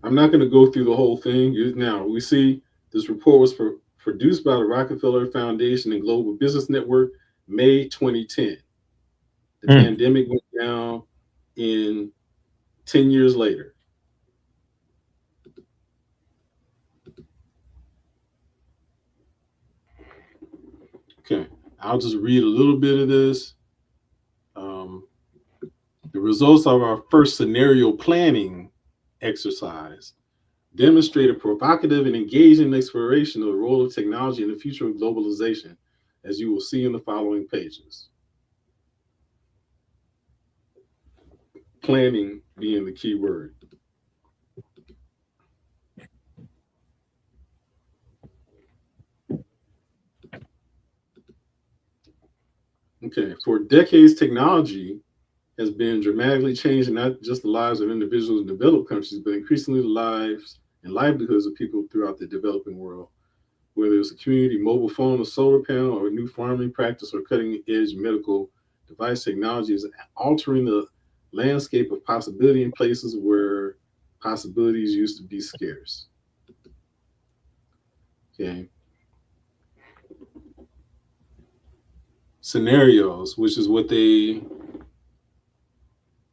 I'm not gonna go through the whole thing. Now we see this report was produced by the Rockefeller Foundation and Global Business Network, May 2010. The Mm. pandemic went down in 10 years later. Okay, I'll just read a little bit of this. Um, the results of our first scenario planning exercise demonstrate a provocative and engaging exploration of the role of technology in the future of globalization, as you will see in the following pages. Planning being the key word. Okay, for decades, technology has been dramatically changing not just the lives of individuals in developed countries, but increasingly the lives and livelihoods of people throughout the developing world. Whether it's a community mobile phone, a solar panel, or a new farming practice, or cutting edge medical device technology is altering the landscape of possibility in places where possibilities used to be scarce. Okay. Scenarios, which is what they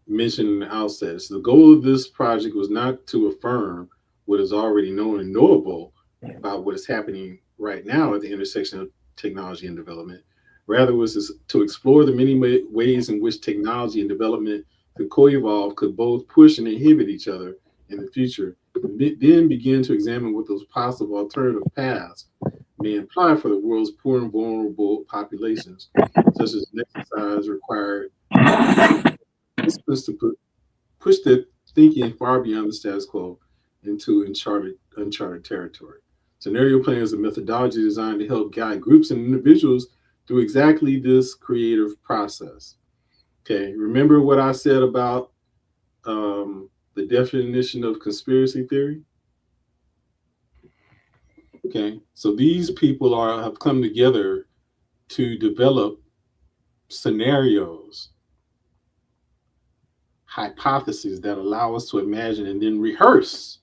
mentioned in the outset. So the goal of this project was not to affirm what is already known and knowable about what is happening right now at the intersection of technology and development. Rather, was to explore the many ways in which technology and development could co-evolve, could both push and inhibit each other in the future, and then begin to examine what those possible alternative paths may imply for the world's poor and vulnerable populations, such as an exercise required participants to push their thinking far beyond the status quo into uncharted territory. Scenario planning is a methodology designed to help guide groups and individuals through exactly this creative process. Okay, remember what I said about the definition of conspiracy theory? Okay, so these people have come together to develop scenarios, hypotheses that allow us to imagine and then rehearse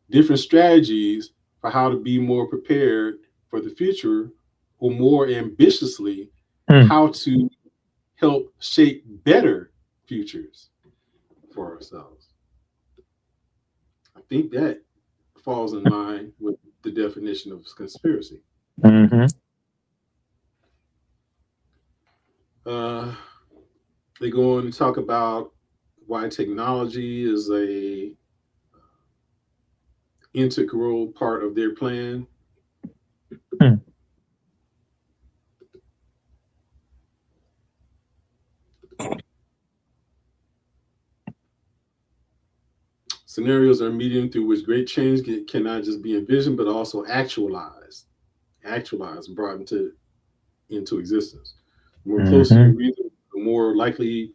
different strategies for how to be more prepared for the future, or more ambitiously, Mm. how to help shape better futures for ourselves. I think that falls in line with the definition of conspiracy. Mm-hmm. Uh, they go on to talk about why technology is a integral part of their plan. Mm. Scenarios are a medium through which great change cannot just be envisioned, but also actualized and brought into existence. The more closely Mm-hmm. you read it, the more likely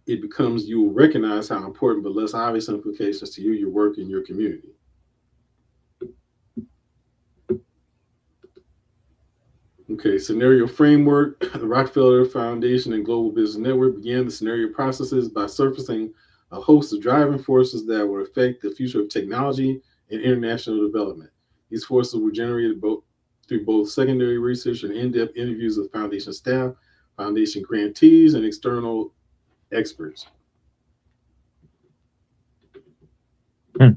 it becomes you will recognize how important but less obvious implications to you, your work, and your community. Okay, scenario framework. The Rockefeller Foundation and Global Business Network began the scenario processes by surfacing a host of driving forces that would affect the future of technology and international development. These forces were generated through both secondary research and in-depth interviews with foundation staff, foundation grantees, and external experts. Hmm.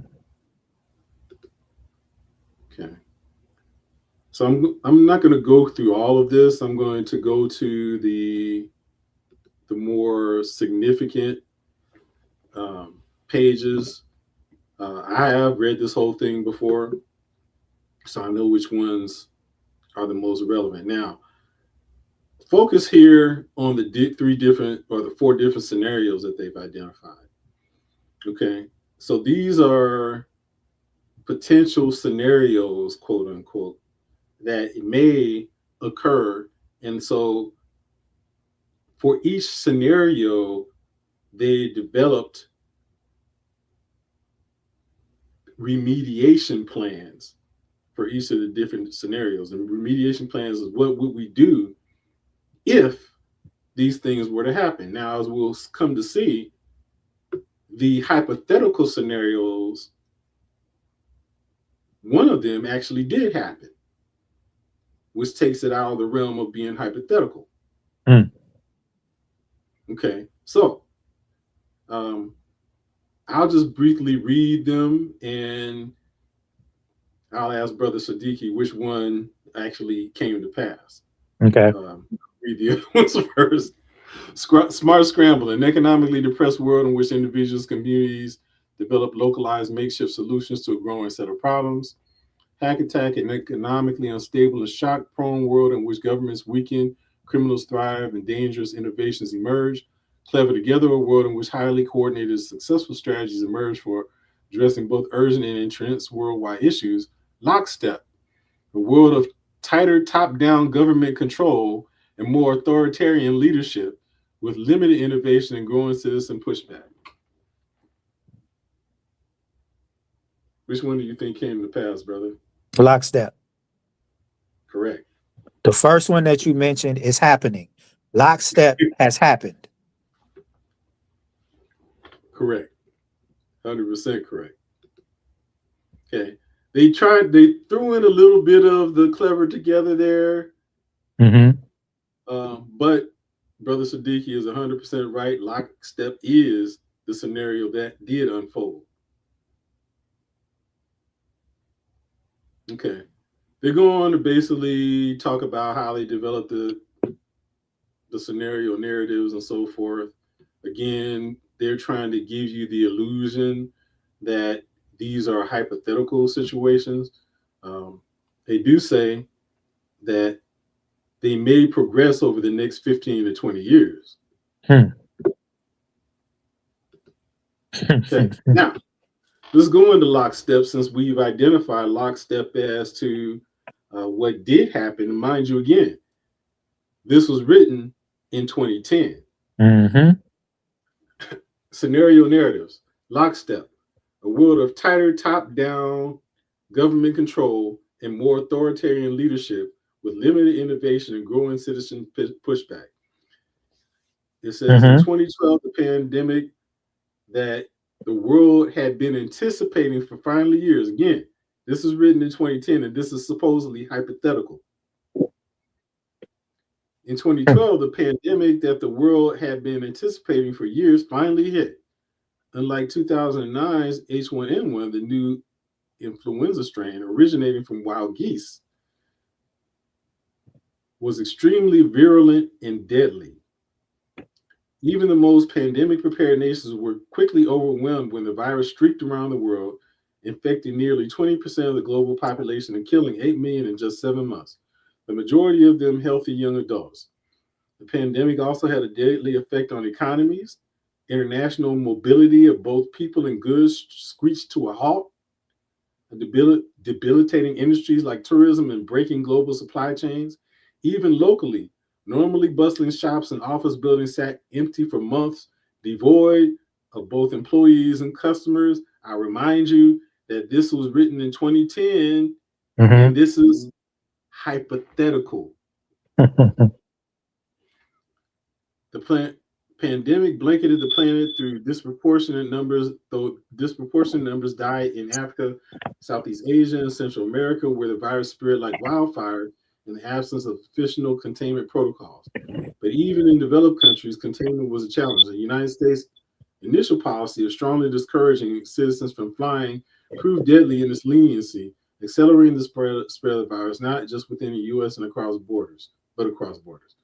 Okay. So I'm not going to go through all of this. I'm going to go to the more significant pages. I have read this whole thing before, so I know which ones are the most relevant. Now, focus here on the three different or the four different scenarios that they've identified. Okay, so these are potential scenarios, quote unquote, that may occur. And so for each scenario, they developed remediation plans for each of the different scenarios. And remediation plans is what would we do if these things were to happen. Now, as we'll come to see, the hypothetical scenarios, one of them actually did happen, which takes it out of the realm of being hypothetical. Mm. Okay, so I'll just briefly read them, and I'll ask Brother Sadiki which one actually came to pass. Okay. Read the other ones first. Smart Scramble, an economically depressed world in which individuals, communities develop localized makeshift solutions to a growing set of problems. Hack Attack, an economically unstable and shock-prone world in which governments weaken, criminals thrive, and dangerous innovations emerge. Clever Together, a world in which highly coordinated, successful strategies emerge for addressing both urgent and intense worldwide issues. Lockstep, a world of tighter top-down government control and more authoritarian leadership with limited innovation and growing citizen pushback. Which one do you think came to pass, brother? Lockstep. Correct. The first one that you mentioned is happening. Lockstep has happened. Correct. 100% correct. Okay. They threw in a little bit of the Clever Together there. Mm-hmm. But Brother Sadiki is 100% right. Lockstep is the scenario that did unfold. Okay. They go on to basically talk about how they developed the scenario narratives and so forth. Again, they're trying to give you the illusion that these are hypothetical situations. They do say that they may progress over the next 15 to 20 years. Okay. Now, let's go into lockstep since we've identified lockstep as to what did happen. Mind you, again, this was written in 2010. Mm-hmm. Scenario narratives, lockstep, a world of tighter top-down government control and more authoritarian leadership with limited innovation and growing citizen pushback. It says in Mm-hmm. 2012, the pandemic that the world had been anticipating for finally years. Again, this is written in 2010, and this is supposedly hypothetical. In 2012, the pandemic that the world had been anticipating for years finally hit. Unlike 2009's H1N1, the new influenza strain originating from wild geese was extremely virulent and deadly. Even the most pandemic prepared nations were quickly overwhelmed when the virus streaked around the world, infecting nearly 20% of the global population and killing 8 million in just 7 months, the majority of them healthy young adults. The pandemic also had a deadly effect on economies. International mobility of both people and goods screeched to a halt, debilitating industries like tourism and breaking global supply chains. Even locally, normally bustling shops and office buildings sat empty for months, devoid of both employees and customers. I remind you that this was written in 2010, and this is hypothetical. The pandemic blanketed the planet through disproportionate numbers, though disproportionate numbers died in Africa, Southeast Asia, and Central America, where the virus spread like wildfire in the absence of official containment protocols. But even in developed countries, containment was a challenge. The United States initial policy of strongly discouraging citizens from flying proved deadly in its leniency, accelerating the spread of the virus not just within the U.S. and across borders, but across borders.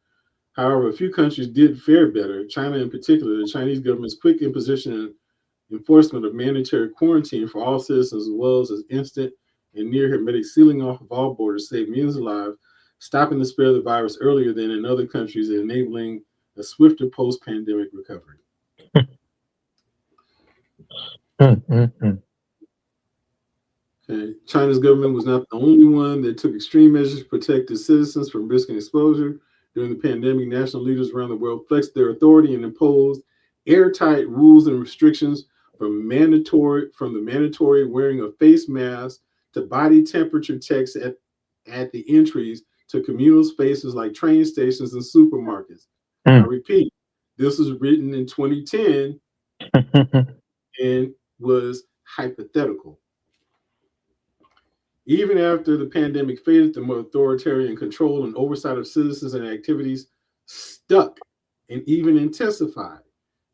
However, a few countries did fare better. China, in particular, the Chinese government's quick imposition and enforcement of mandatory quarantine for all citizens, as well as instant and near hermetic sealing off of all borders, saved millions of lives, stopping the spread of the virus earlier than in other countries and enabling a swifter post-pandemic recovery. Okay. China's government was not the only one that took extreme measures to protect its citizens from risk and exposure. During the pandemic, national leaders around the world flexed their authority and imposed airtight rules and restrictions from the mandatory wearing of face masks to body temperature checks at the entries to communal spaces like train stations and supermarkets. I repeat, this was written in 2010 and was hypothetical. Even after the pandemic faded, the more authoritarian control and oversight of citizens and activities stuck and even intensified.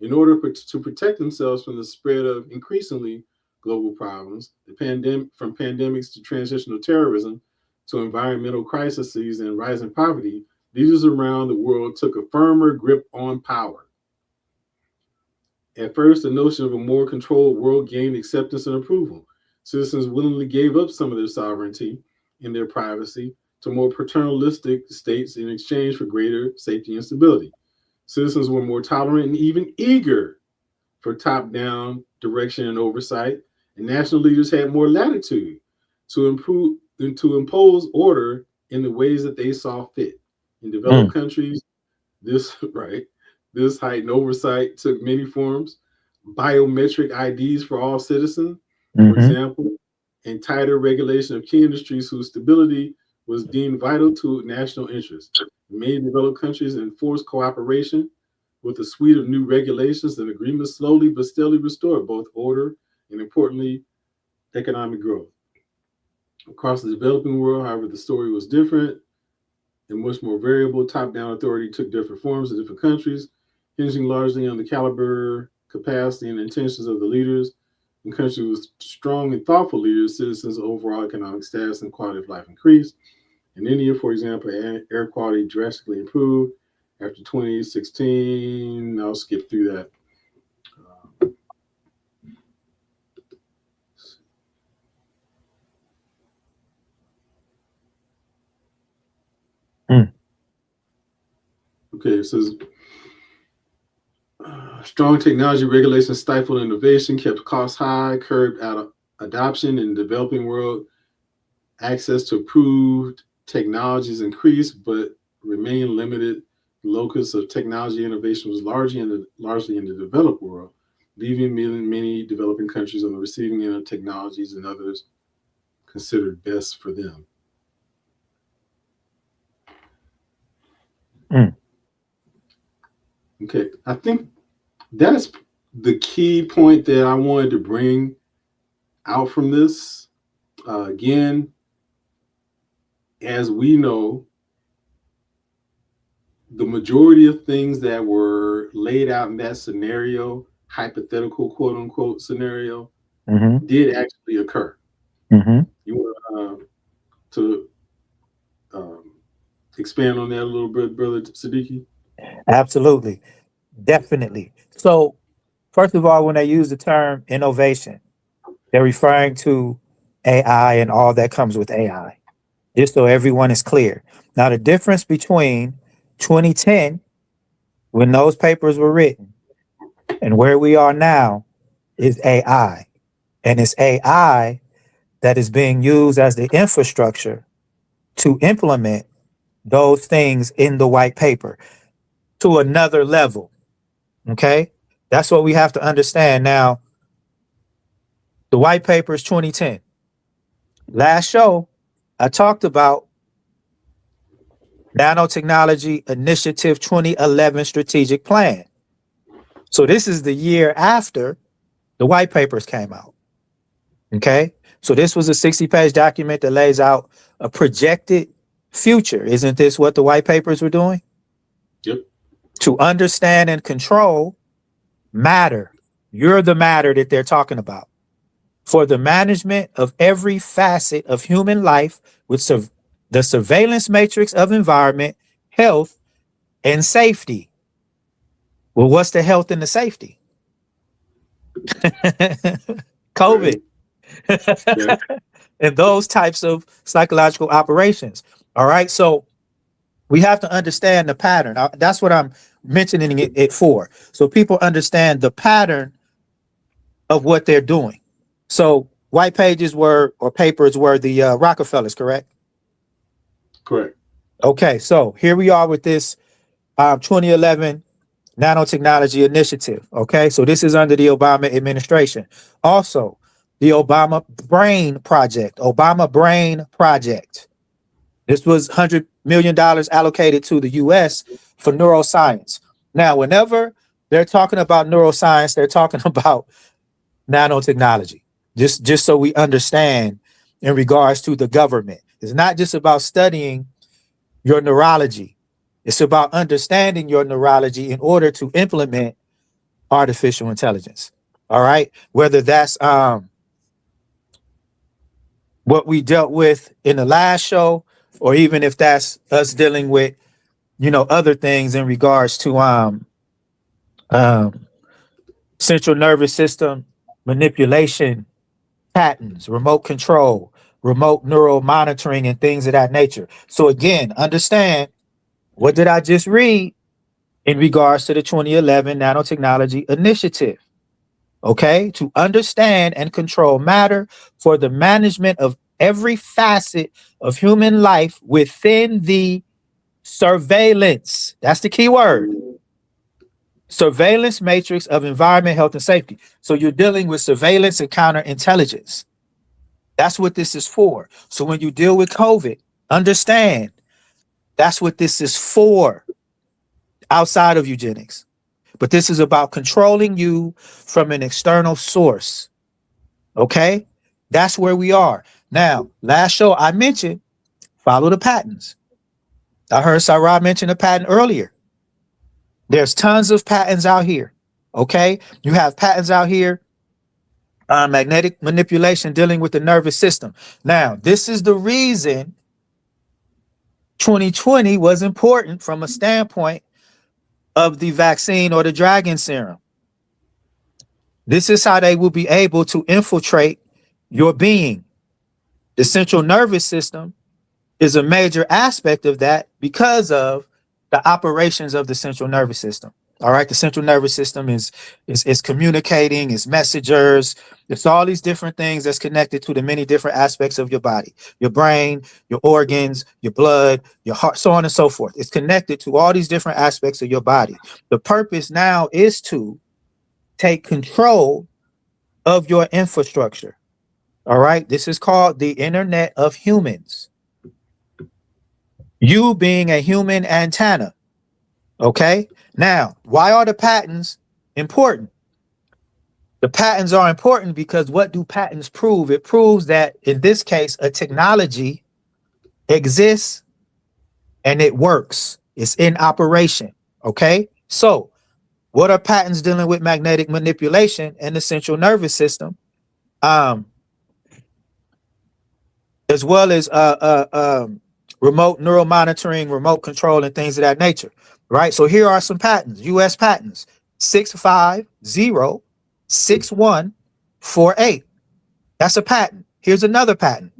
In order to protect themselves from the spread of increasingly global problems, from pandemics to transitional terrorism to environmental crises and rising poverty, leaders around the world took a firmer grip on power. At first, the notion of a more controlled world gained acceptance and approval. Citizens willingly gave up some of their sovereignty and their privacy to more paternalistic states in exchange for greater safety and stability. Citizens were more tolerant and even eager for top-down direction and oversight, and national leaders had more latitude to impose order in the ways that they saw fit. In developed countries, this heightened oversight took many forms. Biometric IDs for all citizens, for example, and tighter regulation of key industries whose stability was deemed vital to national interest. Many developed countries enforced cooperation with a suite of new regulations and agreements slowly but steadily restored both order and, importantly, economic growth. Across the developing world, however, the story was different and much more variable. Top-down authority took different forms in different countries, hinging largely on the caliber, capacity, and intentions of the leaders. In countries with strong and thoughtful leaders, citizens' overall economic status and quality of life increased. In India, for example, air quality drastically improved after 2016. I'll skip through that. Okay, it says strong technology regulations stifled innovation, kept costs high, curbed adoption in the developing world. Access to approved technologies increased, but remained limited. The locus of technology innovation was largely in the developed world, leaving many developing countries on the receiving end of technologies and others considered best for them. Okay, I think that's the key point that I wanted to bring out from this. Again, as we know, the majority of things that were laid out in that scenario, hypothetical quote unquote scenario, did actually occur. You want to expand on that a little bit, Brother Sadiki? Absolutely. Definitely. So, first of all, when they use the term innovation, they're referring to AI and all that comes with AI, just so everyone is clear. Now, the difference between 2010, when those papers were written, and where we are now is AI. And it's AI that is being used as the infrastructure to implement those things in the white paper to another level. Okay? That's what we have to understand. Now, the white paper is 2010. Last show, I talked about Nanotechnology Initiative 2011 strategic plan. So this is the year after the white papers came out. Okay? So this was a 60-page document that lays out a projected future. Isn't this what the white papers were doing? Yep. To understand and control matter You're the matter that they're talking about. For the management of every facet of human life with the surveillance matrix of environment, health, and safety. Well, what's the health and the safety? COVID. Yeah. And those types of psychological operations. All right. So we have to understand the pattern. That's what I'm mentioning it for. So people understand the pattern of what they're doing. So white pages were, or papers were, the Rockefellers, correct? Correct. Okay. So here we are with this 2011 nanotechnology initiative. Okay. So this is under the Obama administration. Also, the Obama Brain Project. This was $100 million allocated to the US for neuroscience. Now, whenever they're talking about neuroscience, they're talking about nanotechnology. Just so we understand in regards to the government. It's not just about studying your neurology. It's about understanding your neurology in order to implement artificial intelligence. All right. Whether that's what we dealt with in the last show, or even if that's us dealing with, other things in regards to central nervous system manipulation, patterns, remote control, remote neural monitoring, and things of that nature. So again, understand, what did I just read in regards to the 2011 nanotechnology initiative? Okay, to understand and control matter for the management of every facet of human life within the surveillance. That's the key word. Surveillance matrix of environment, health, and safety. So you're dealing with surveillance and counterintelligence. That's what this is for. So when you deal with COVID, understand that's what this is for, outside of eugenics. But this is about controlling you from an external source. Okay? That's where we are. Now, last show I mentioned, follow the patterns. I heard Sarah mention a pattern earlier. There's tons of patterns out here. Okay? You have patterns out here, magnetic manipulation dealing with the nervous system. Now, this is the reason 2020 was important from a standpoint of the vaccine or the dragon serum. This is how they will be able to infiltrate your being. The central nervous system is a major aspect of that because of the operations of the central nervous system. All right, the central nervous system is communicating, it's messengers, it's all these different things that's connected to the many different aspects of your body, your brain, your organs, your blood, your heart, so on and so forth. It's connected to all these different aspects of your body. The purpose now is to take control of your infrastructure. All right, this is called the Internet of Humans. You being a human antenna. Okay. Now, why are the patents important? The patents are important because what do patents prove? It proves that in this case, a technology exists and it works. It's in operation. Okay. So what are patents dealing with magnetic manipulation and the central nervous system? As well as remote neural monitoring, remote control, and things of that nature, right? So here are some patents, U.S. patents, 6506148. That's a patent. Here's another patent,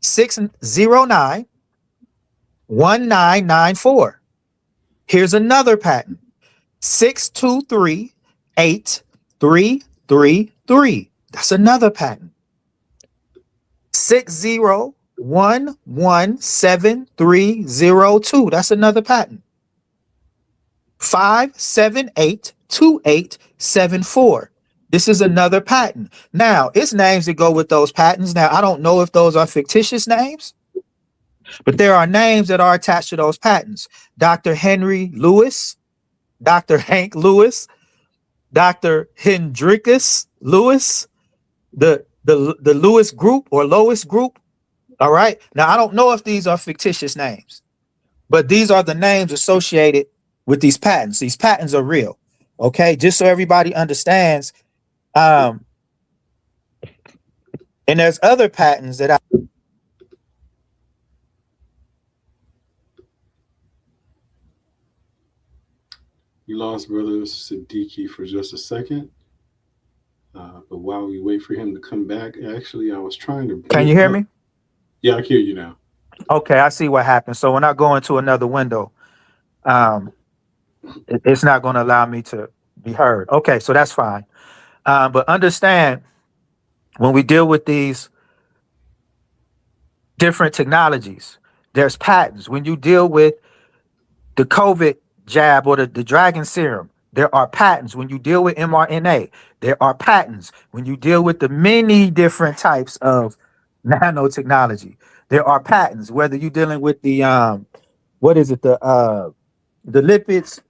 6091994. Here's another patent, 6238333. That's another patent. 6011732. That's another patent. 5782874. This is another patent. Now, it's names that go with those patents. Now, I don't know if those are fictitious names, but there are names that are attached to those patents. Dr. Henry Lewis, Dr. Hank Lewis, Dr. Hendrikus Lewis, the Lewis Group or Lois Group. All right. Now, I don't know if these are fictitious names, but these are the names associated with these patents. These patents are real. Okay. Just so everybody understands Um, and there's other patents that You lost Brother Sadiki for just a second. But while we wait for him to come back, actually, I was trying to can bring you hear up. me? Yeah, I hear you now. Okay, I see what happened. So when I go into another window, um, it's not going to allow me to be heard. Okay, so that's fine. But understand when we deal with these different technologies, there's patents. When you deal with the COVID jab or the dragon serum, there are patents. When you deal with mRNA, there are patents. When you deal with the many different types of nanotechnology, there are patents. Whether you're dealing with the what is it, the lipids,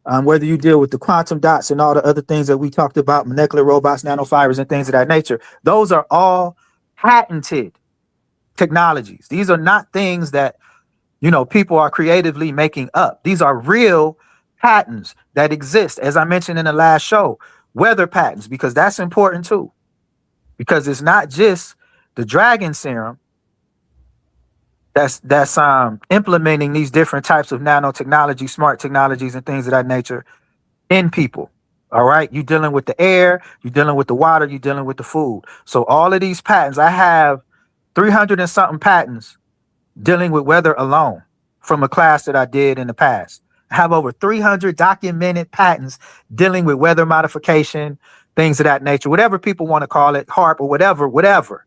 whether you deal with the quantum dots and all the other things that we talked about, molecular robots, nanofibers, and things of that nature, those are all patented technologies. These are not things that people are creatively making up. These are real patents that exist. As I mentioned in the last show, weather patents, because that's important too. Because it's not just the dragon serum that's implementing these different types of nanotechnology, smart technologies, and things of that nature in people. All right. You're dealing with the air, you're dealing with the water, you're dealing with the food. So all of these patents, I have 300 and something patents dealing with weather alone from a class that I did in the past. I have over 300 documented patents dealing with weather modification, things of that nature, whatever people want to call it, HARP or whatever.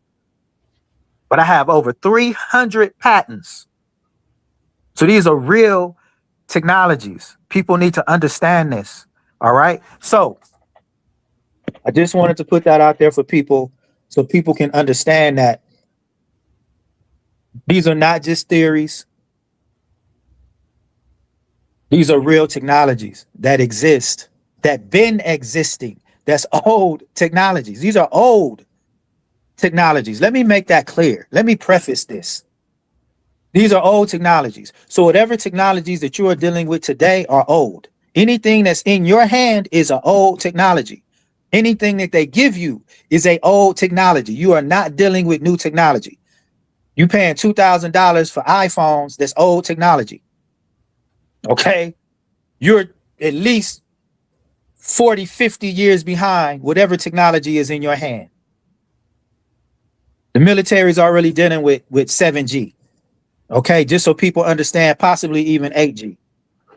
But I have over 300 patents. So these are real technologies. People need to understand this. All right. So I just wanted to put that out there for people so people can understand that these are not just theories. These are real technologies that exist, that been existing. That's old technologies. These are old technologies. Let me make that clear. Let me preface this. These are old technologies. So whatever technologies that you are dealing with today are old. Anything that's in your hand is an old technology. Anything that they give you is a old technology. You are not dealing with new technology. You paying $2,000 for iPhones, that's old technology. Okay? You're at least 40, 50 years behind whatever technology is in your hand. The military is already dealing with 7G. Okay, just so people understand, possibly even 8G.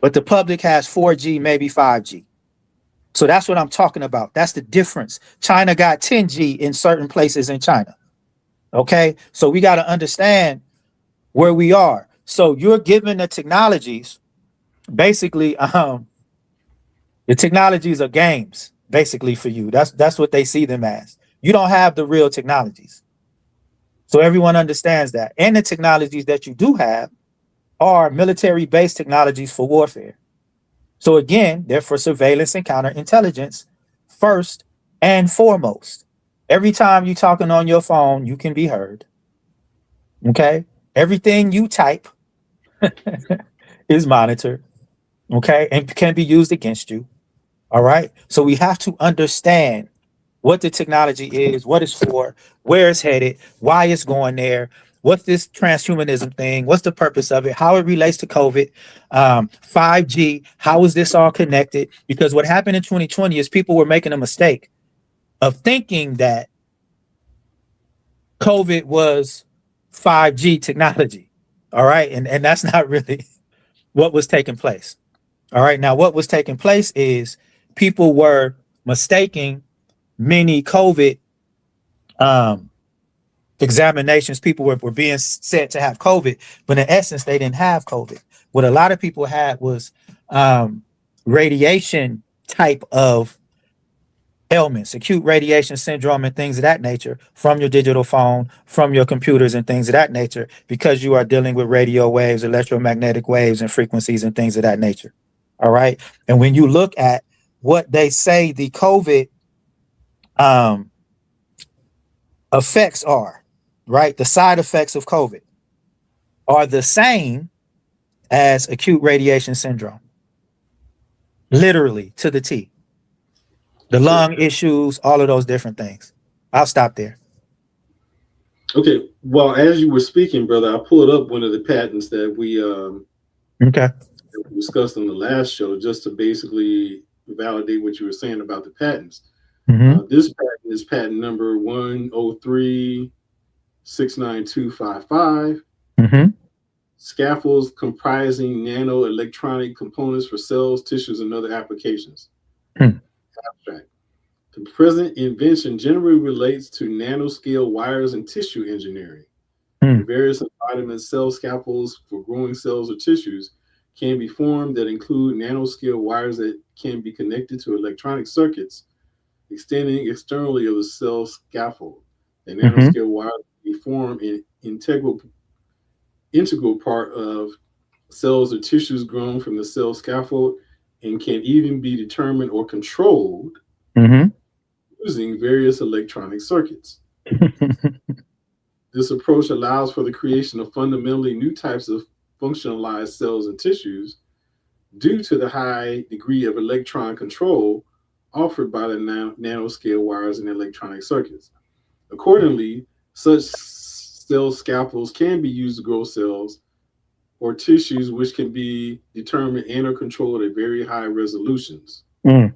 But the public has 4G, maybe 5G. So that's what I'm talking about. That's the difference. China got 10G in certain places in China. Okay, so we got to understand where we are. So you're given the technologies, basically, the technologies are games, basically, for you. That's what they see them as. You don't have the real technologies. So everyone understands that. And the technologies that you do have are military-based technologies for warfare. So again, they're for surveillance and counterintelligence first and foremost. Every time you're talking on your phone, you can be heard. Okay? Everything you type is monitored. Okay? And can be used against you. All right? So we have to understand what the technology is, what it's for, where it's headed, why it's going there, what's this transhumanism thing, what's the purpose of it, how it relates to COVID, 5G, how is this all connected? Because what happened in 2020 is people were making a mistake of thinking that COVID was 5G technology. All right. And that's not really what was taking place. All right. Now, what was taking place is people were mistaking many COVID examinations. People were being said to have COVID, but in essence, they didn't have COVID. What a lot of people had was radiation type of ailments, acute radiation syndrome, and things of that nature from your digital phone, from your computers, and things of that nature, because you are dealing with radio waves, electromagnetic waves, and frequencies, and things of that nature. All right. And when you look at what they say the COVID um, effects are, right? The side effects of COVID are the same as acute radiation syndrome, literally to the T. the lung issues, all of those different things. I'll stop there. Okay. Well, as you were speaking, brother, I pulled up one of the patents that we Okay. discussed on the last show, just to basically validate what you were saying about the patents. Mm-hmm. This patent is patent number 103-69255. Mm-hmm. Scaffolds comprising nano electronic components for cells, tissues, and other applications. Hmm. Abstract. The present invention generally relates to nanoscale wires and tissue engineering. Hmm. The various embodiment cell scaffolds for growing cells or tissues can be formed that include nanoscale wires that can be connected to electronic circuits extending externally of the cell scaffold. The Mm-hmm. nanoscale wires can be formed in integral part of cells or tissues grown from the cell scaffold and can even be determined or controlled Mm-hmm. using various electronic circuits. This approach allows for the creation of fundamentally new types of functionalized cells and tissues due to the high degree of electron control offered by the nanoscale wires and electronic circuits. Accordingly, such cell scaffolds can be used to grow cells or tissues which can be determined and or controlled at very high resolutions. Mm.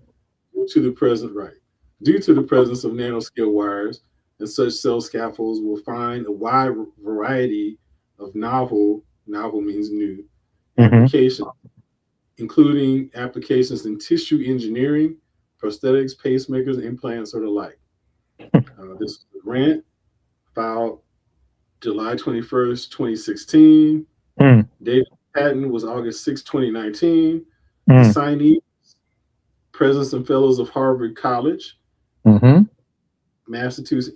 Due to the present right. Due to the presence of nanoscale wires, and such cell scaffolds will find a wide variety of novel means new, Mm-hmm. applications, including applications in tissue engineering, prosthetics, pacemakers, implants, or the like. This is a grant filed July 21st, 2016. Mm. Date of patent was August 6, 2019. Mm. Assignee, Presidents and Fellows of Harvard College, Mm-hmm. Massachusetts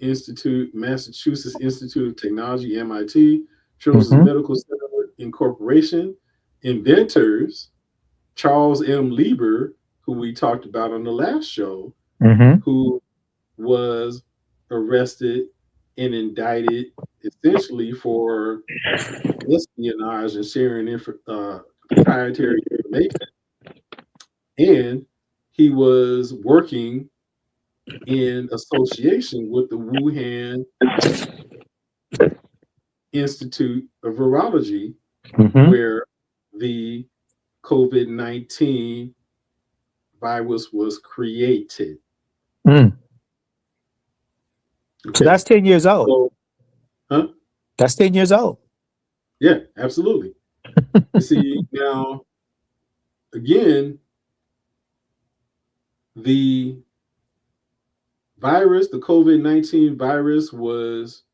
Institute of Technology, MIT, Children's Mm-hmm. Medical Center Incorporation, inventors, Charles M. Lieber, who we talked about on the last show, Mm-hmm. who was arrested and indicted essentially for espionage and sharing proprietary information. And he was working in association with the Wuhan Institute of Virology, Mm-hmm. where the COVID-19 virus was created. Mm. So Okay. that's 10 years old. So, huh? That's 10 years old. Yeah, absolutely. You see, now, again, the virus, the COVID-19 virus, was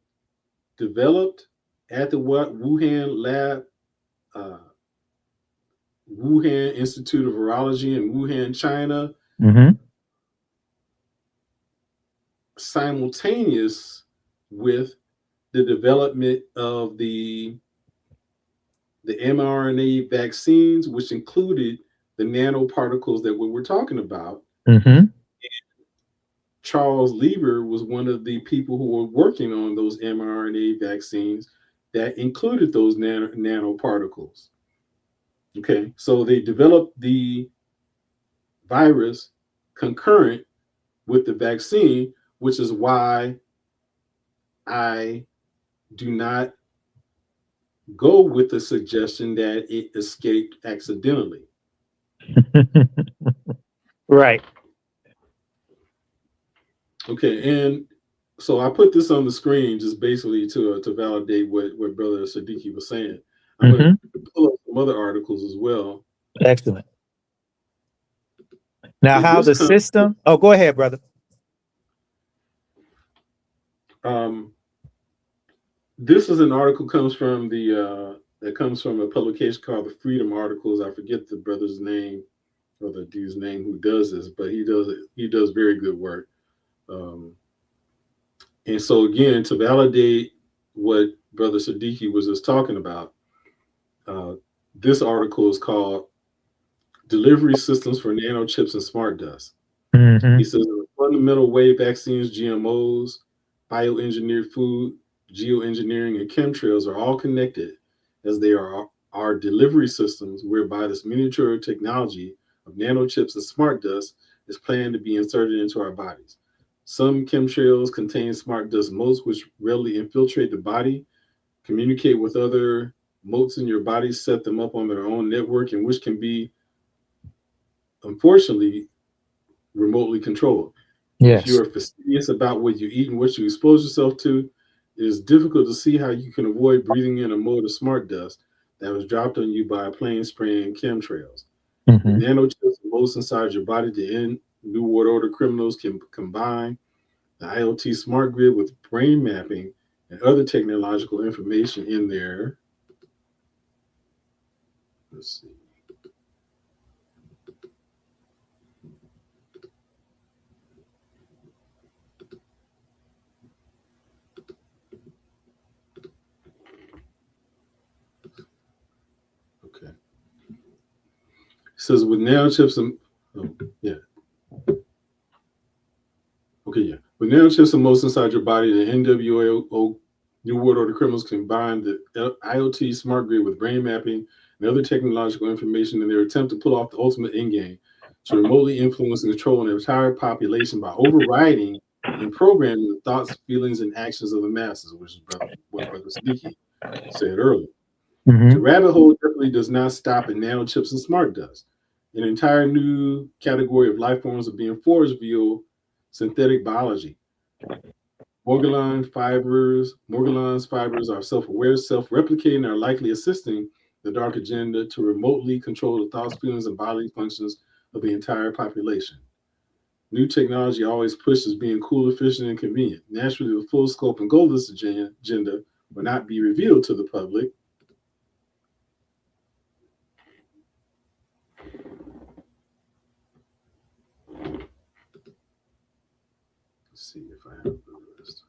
developed at the Wuhan lab, uh, Wuhan Institute of Virology in Wuhan, China, Mm-hmm. simultaneous with the development of the mRNA vaccines, which included the nanoparticles that we were talking about. Mm-hmm. Charles Lieber was one of the people who were working on those mRNA vaccines that included those nanoparticles. Okay, so they developed the virus concurrent with the vaccine, which is why I do not go with the suggestion that it escaped accidentally. Right. Okay, and so I put this on the screen just basically to validate what Brother Sadiki was saying. I'm going to pull up some other articles as well. Excellent. Now, And how this the system? Oh, go ahead, brother. This is an article comes from that comes from a publication called the Freedom Articles. I forget the brother's name or the dude's name who does this, but he does very good work. And so again, to validate what Brother Sadiki was just talking about, this article is called "Delivery Systems for Nanochips and Smart Dust." Mm-hmm. He says, in a fundamental way, vaccines, GMOs, bioengineered food, geoengineering, and chemtrails are all connected, as they are delivery systems whereby this miniature technology of nanochips and smart dust is planned to be inserted into our bodies. Some chemtrails contain smart dust motes, which readily infiltrate the body, communicate with other motes in your body, set them up on their own network, and which can be, unfortunately, remotely controlled. If you Yes. are fastidious about what you eat and what you expose yourself to, it is difficult to see how you can avoid breathing in a mote of smart dust that was dropped on you by a plane spraying chemtrails. With Hmm. nanochips and motes inside your body, the end New World Order criminals can combine the IoT smart grid with brain mapping and other technological information in there. Let's see. Okay. It says with nanochips and oh, yeah. Okay, yeah. With nanochips and motes inside your body, the NWO New World Order criminals combine the IoT smart grid with brain mapping and other technological information in their attempt to pull off the ultimate endgame to remotely influence and control an entire population by overriding and programming the thoughts, feelings, and actions of the masses, which is what Brother Sadiki said earlier. The Hmm. rabbit hole definitely does not stop at nanochips and smart dust. An entire new category of life forms are being forged via synthetic biology. Morgellons fibers are self-aware, self-replicating, and are likely assisting the dark agenda to remotely control the thoughts, feelings, and bodily functions of the entire population. New technology always pushed as being cool, efficient, and convenient. Naturally, the full scope and goal of this agenda will not be revealed to the public. Let's see if I have the rest.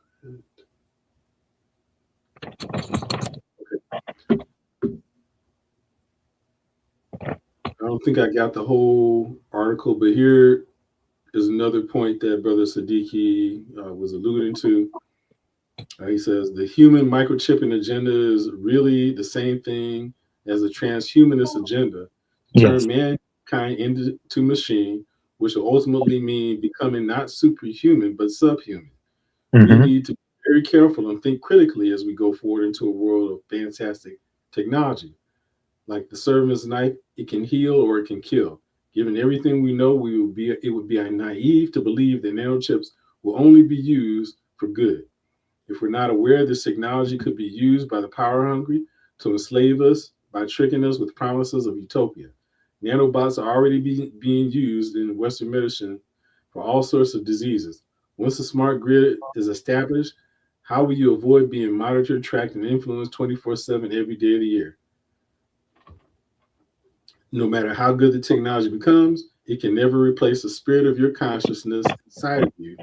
I don't think I got the whole article, but here is another point that Brother Sadiki was alluding to. He says the human microchipping agenda is really the same thing as a transhumanist agenda to turn Yes. mankind into machine, which will ultimately mean becoming not superhuman but subhuman. We Hmm. need to be very careful and think critically as we go forward into a world of fantastic technology. Like the servant's knife, it can heal or it can kill. Given everything we know, it would be naive to believe that nanochips will only be used for good. If we're not aware, this technology could be used by the power hungry to enslave us by tricking us with promises of utopia. Nanobots are already being used in Western medicine for all sorts of diseases. Once the smart grid is established, how will you avoid being monitored, tracked, and influenced 24/7 every day of the year? No matter how good the technology becomes, it can never replace the spirit of your consciousness inside of you,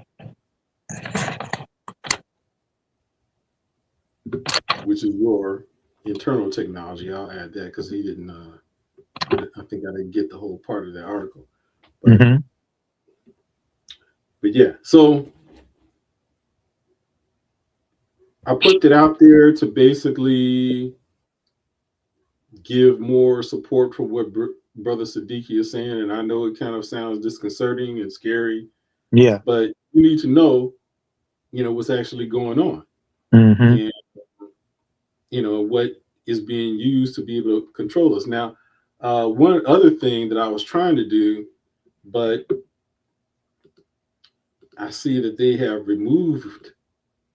which is your internal technology. I'll add that because he didn't. I think I didn't get the whole part of that article, but Hmm. but yeah. So I put it out there to basically give more support for what Brother Sadiki is saying, and I know it kind of sounds disconcerting and scary, Yeah. but you need to know, what's actually going on, Hmm. and what is being used to be able to control us. Now, one other thing that I was trying to do, but I see that they have removed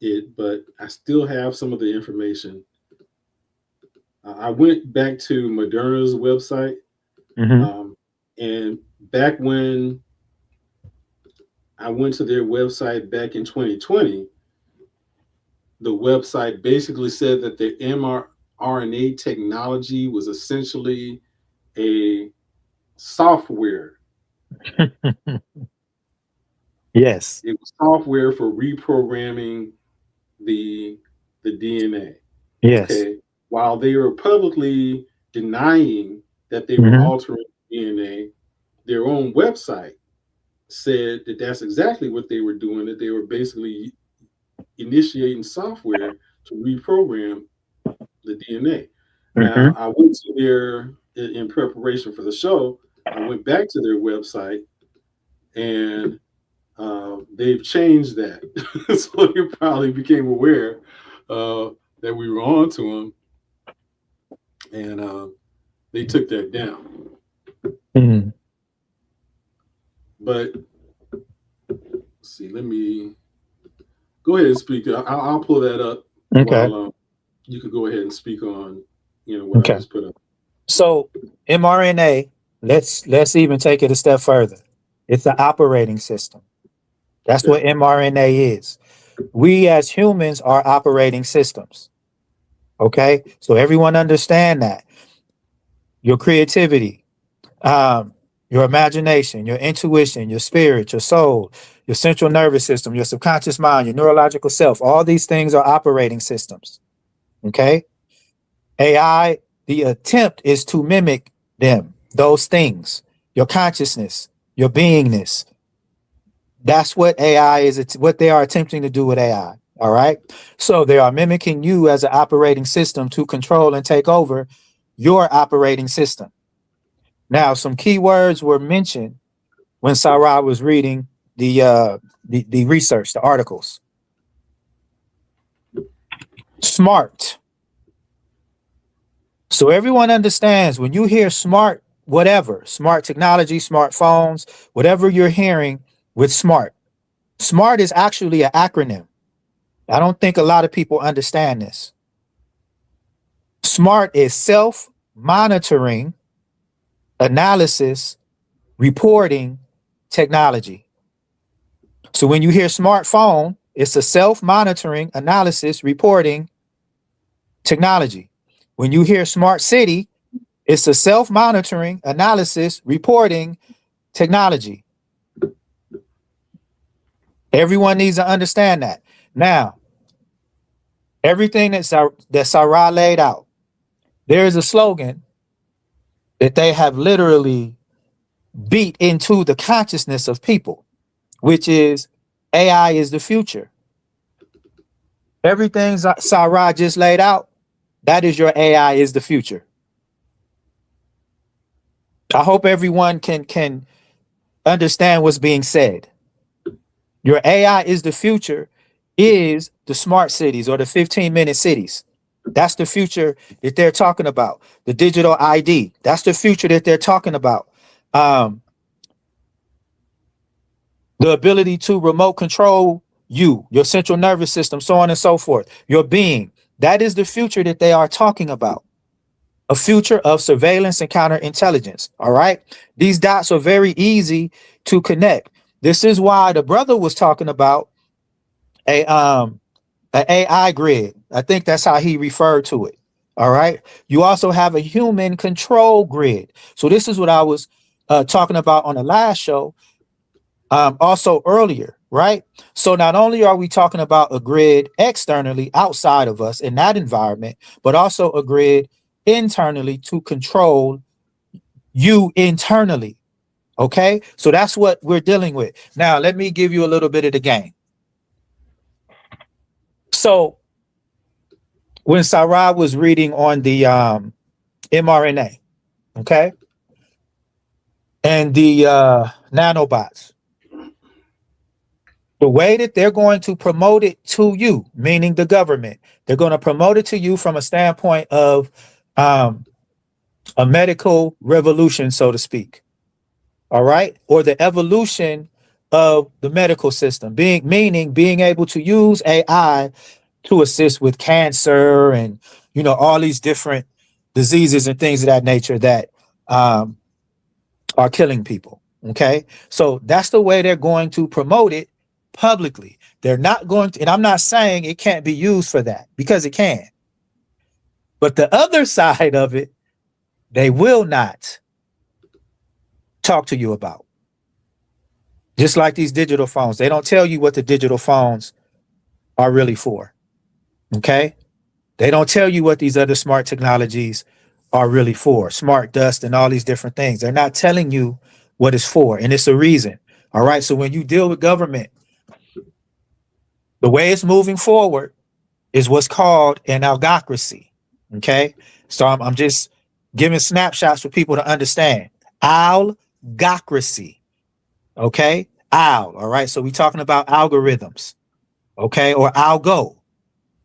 it, but I still have some of the information. I went back to Moderna's website, Hmm. and back when I went to their website back in 2020, the website basically said that the mRNA technology was essentially a software. Yes. It was software for reprogramming the DNA. Yes. Okay, while they were publicly denying that they were Hmm. altering DNA, their own website said that that's exactly what they were doing. That they were basically initiating software to reprogram the DNA. Now, Hmm. I went to their in preparation for the show. I went back to their website and they've changed that. So they probably became aware that we were on to them, and they took that down. Mhm. But let's see, let me go ahead and speak. I'll pull that up Okay. while you can go ahead and speak on what I Okay. just put up. So mRNA, let's even take it a step further. It's the operating system. That's what mRNA is. We as humans are operating systems. Okay, so everyone understand that. Your creativity, your imagination, your intuition, your spirit, your soul, your central nervous system, your subconscious mind, your neurological self, all these things are operating systems. Okay, AI, the attempt is to mimic them, those things, your consciousness, your beingness. That's what AI is. It's what they are attempting to do with AI. All right. So they are mimicking you as an operating system to control and take over your operating system. Now, some key words were mentioned when Sarah was reading the research, the articles. Smart. So everyone understands when you hear smart, whatever, smart technology, smartphones, whatever you're hearing with smart. Smart is actually an acronym. I don't think a lot of people understand this. SMART is self-monitoring, analysis, reporting, technology. So when you hear smartphone, it's a self-monitoring, analysis, reporting, technology. When you hear smart city, it's a self-monitoring, analysis, reporting, technology. Everyone needs to understand that. Now, everything that Sarah laid out, there is a slogan that they have literally beat into the consciousness of people, which is AI is the future. Everything Sarah just laid out, that is your AI is the future. I hope everyone can understand what's being said. Your AI is the future is the smart cities or the 15-minute cities. That's the future that they're talking about. The digital ID, that's the future that they're talking about. The ability to remote control you, your central nervous system, so on and so forth, your being. That is the future that they are talking about. A future of surveillance and counterintelligence. All right. These dots are very easy to connect. This is why the brother was talking about an AI grid. I think that's how he referred to it. All right. You also have a human control grid. So this is what I was talking about on the last show. Also earlier, right? So not only are we talking about a grid externally outside of us in that environment, but also a grid internally to control you internally. Okay, so that's what we're dealing with. Now, let me give you a little bit of the game. So when Sarah was reading on the mRNA, okay, and the nanobots, the way that they're going to promote it to you, meaning the government, they're going to promote it to you from a standpoint of a medical revolution, so to speak. All right. Or the evolution of the medical system, meaning being able to use AI to assist with cancer and, all these different diseases and things of that nature that are killing people. Okay. So that's the way they're going to promote it publicly. They're not going to, and I'm not saying it can't be used for that because it can. But the other side of it, they will not talk to you about. Just like these digital phones, they don't tell you what the digital phones are really for. Okay. They don't tell you what these other smart technologies are really for, smart dust and all these different things. They're not telling you what it's for. And it's a reason. All right. So when you deal with government, the way it's moving forward is what's called an algocracy. Okay. So I'm just giving snapshots for people to understand. Algocracy. Okay, all right. So we're talking about algorithms, okay, or algo.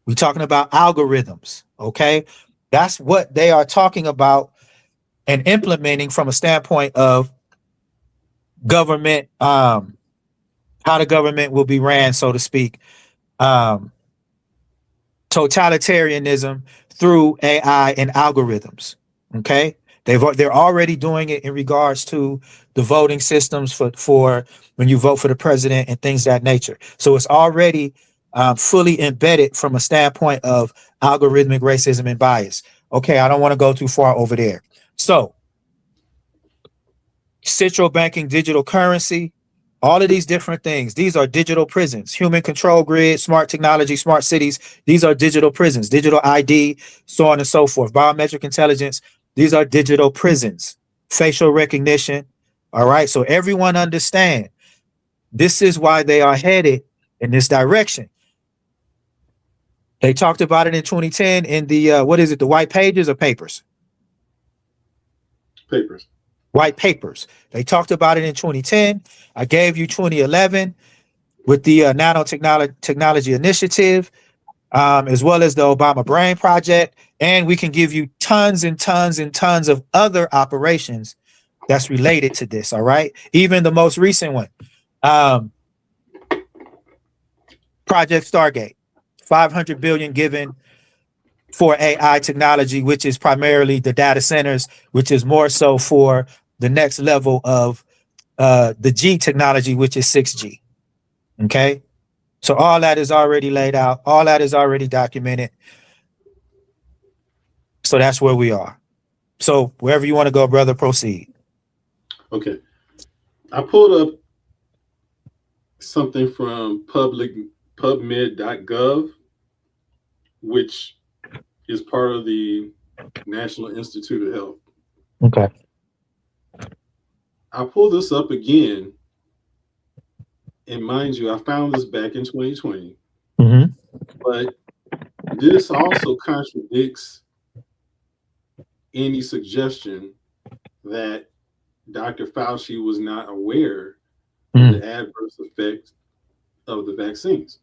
We're talking about algorithms, okay. That's what they are talking about and implementing from a standpoint of government, how the government will be ran, so to speak, um, totalitarianism through AI and algorithms. Okay, they're already doing it in regards to the voting systems for when you vote for the president and things of that nature. So it's already fully embedded from a standpoint of algorithmic racism and bias. Okay, I don't want to go too far over there. So central banking, digital currency, all of these different things. These are digital prisons, human control grid, smart technology, smart cities. These are digital prisons, digital ID, so on and so forth. Biometric intelligence. These are digital prisons, facial recognition. All right. So everyone understand this is why they are headed in this direction. They talked about it in 2010 in the, what is it? The white pages or papers? Papers. White papers. They talked about it in 2010. I gave you 2011 with the nanotechnology initiative, as well as the Obama Brain Project. And we can give you tons and tons and tons of other operations that's related to this. All right. Even the most recent one, Project Stargate, 500 billion given for AI technology, which is primarily the data centers, which is more so for the next level of the G technology, which is 6G. Okay. So all that is already laid out. All that is already documented. So that's where we are. So wherever you want to go, brother, proceed. Okay. I pulled up something from PubMed.gov, which is part of the National Institute of Health. Okay. I pulled this up again, and mind you, I found this back in 2020, but this also contradicts any suggestion that Dr. Fauci was not aware of the adverse effects of the vaccines.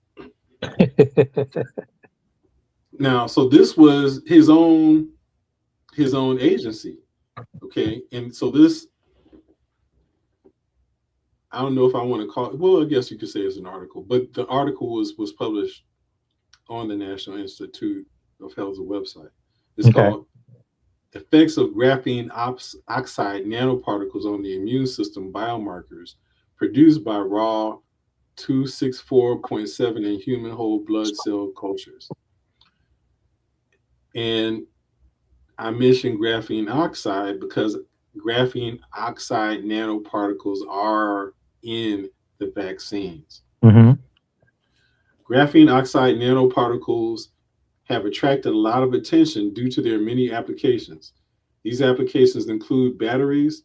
Now, so this was his own agency, okay? And so this, I don't know if I want to call it, well, I guess you could say it's an article, but the article was published on the National Institute of Health's website. It's called Effects of Graphene Oxide Nanoparticles on the Immune System Biomarkers Produced by Raw 264.7 in Human Whole Blood Cell Cultures. And I mentioned graphene oxide because graphene oxide nanoparticles are in the vaccines. Graphene oxide nanoparticles have attracted a lot of attention due to their many applications. These applications include batteries,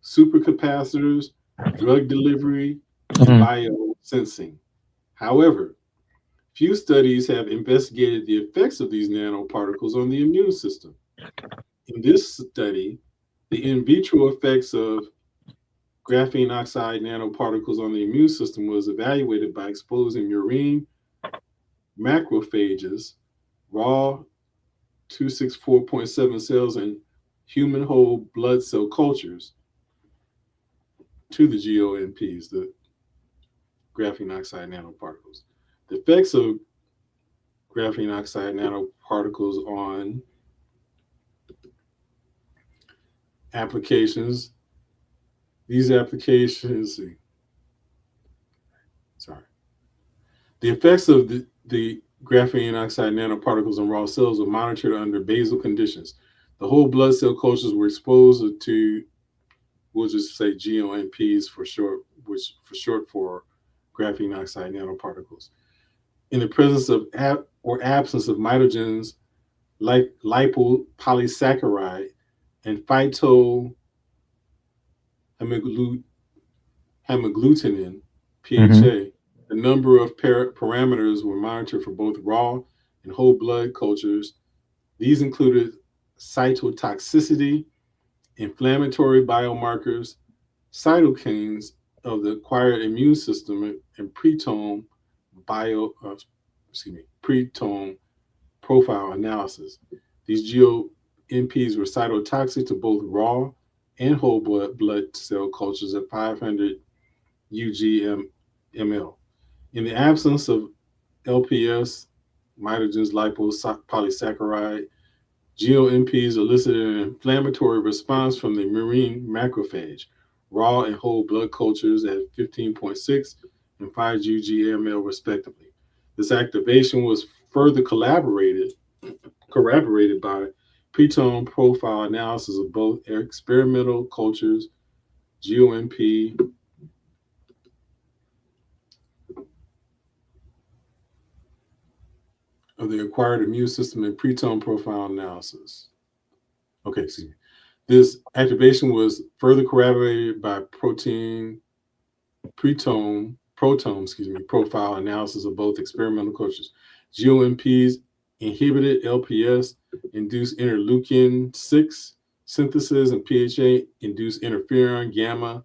supercapacitors, drug delivery, and biosensing. However, few studies have investigated the effects of these nanoparticles on the immune system. In this study, the in vitro effects of graphene oxide nanoparticles on the immune system was evaluated by exposing murine macrophages, raw 264.7 cells in human whole blood cell cultures to the GONPs, the graphene oxide nanoparticles. The effects of graphene oxide nanoparticles on applications. These applications, the effects of the graphene oxide nanoparticles on raw cells were monitored under basal conditions. The whole blood cell cultures were exposed to, we'll just say GONPs for short, which for short for graphene oxide nanoparticles, in the presence of or absence of mitogens like lipopolysaccharide and phytohemagglutinin, PHA. The number of parameters were monitored for both raw and whole blood cultures. These included cytotoxicity, inflammatory biomarkers, cytokines, of the acquired immune system and pretome bio, pretome profile analysis. These GOMPs were cytotoxic to both raw and whole blood cell cultures at 500 UG/ml. In the absence of LPS, mitogens, lipose, polysaccharide, GOMPs elicited an inflammatory response from the murine macrophage. Raw and whole blood cultures at 15.6 and 5 UG/ml respectively. This activation was further corroborated by pretome profile analysis of both experimental cultures, GOMP of the acquired immune system and pretome profile analysis. Okay, excuse me. This activation was further corroborated by proteome profile analysis of both experimental cultures. GOMPs inhibited LPS, induced interleukin 6 synthesis, and PHA induced interferon gamma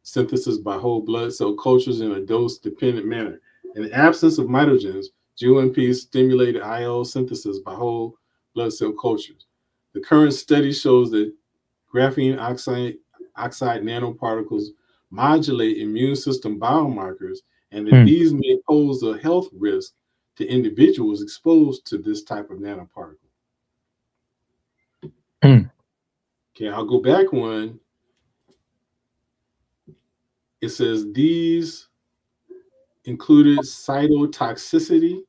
synthesis by whole blood cell cultures in a dose-dependent manner. In the absence of mitogens, GOMPs stimulated IL synthesis by whole blood cell cultures. The current study shows that graphene oxide nanoparticles modulate immune system biomarkers, and that these may pose a health risk to individuals exposed to this type of nanoparticle. Okay, I'll go back one. It says these included cytotoxicity,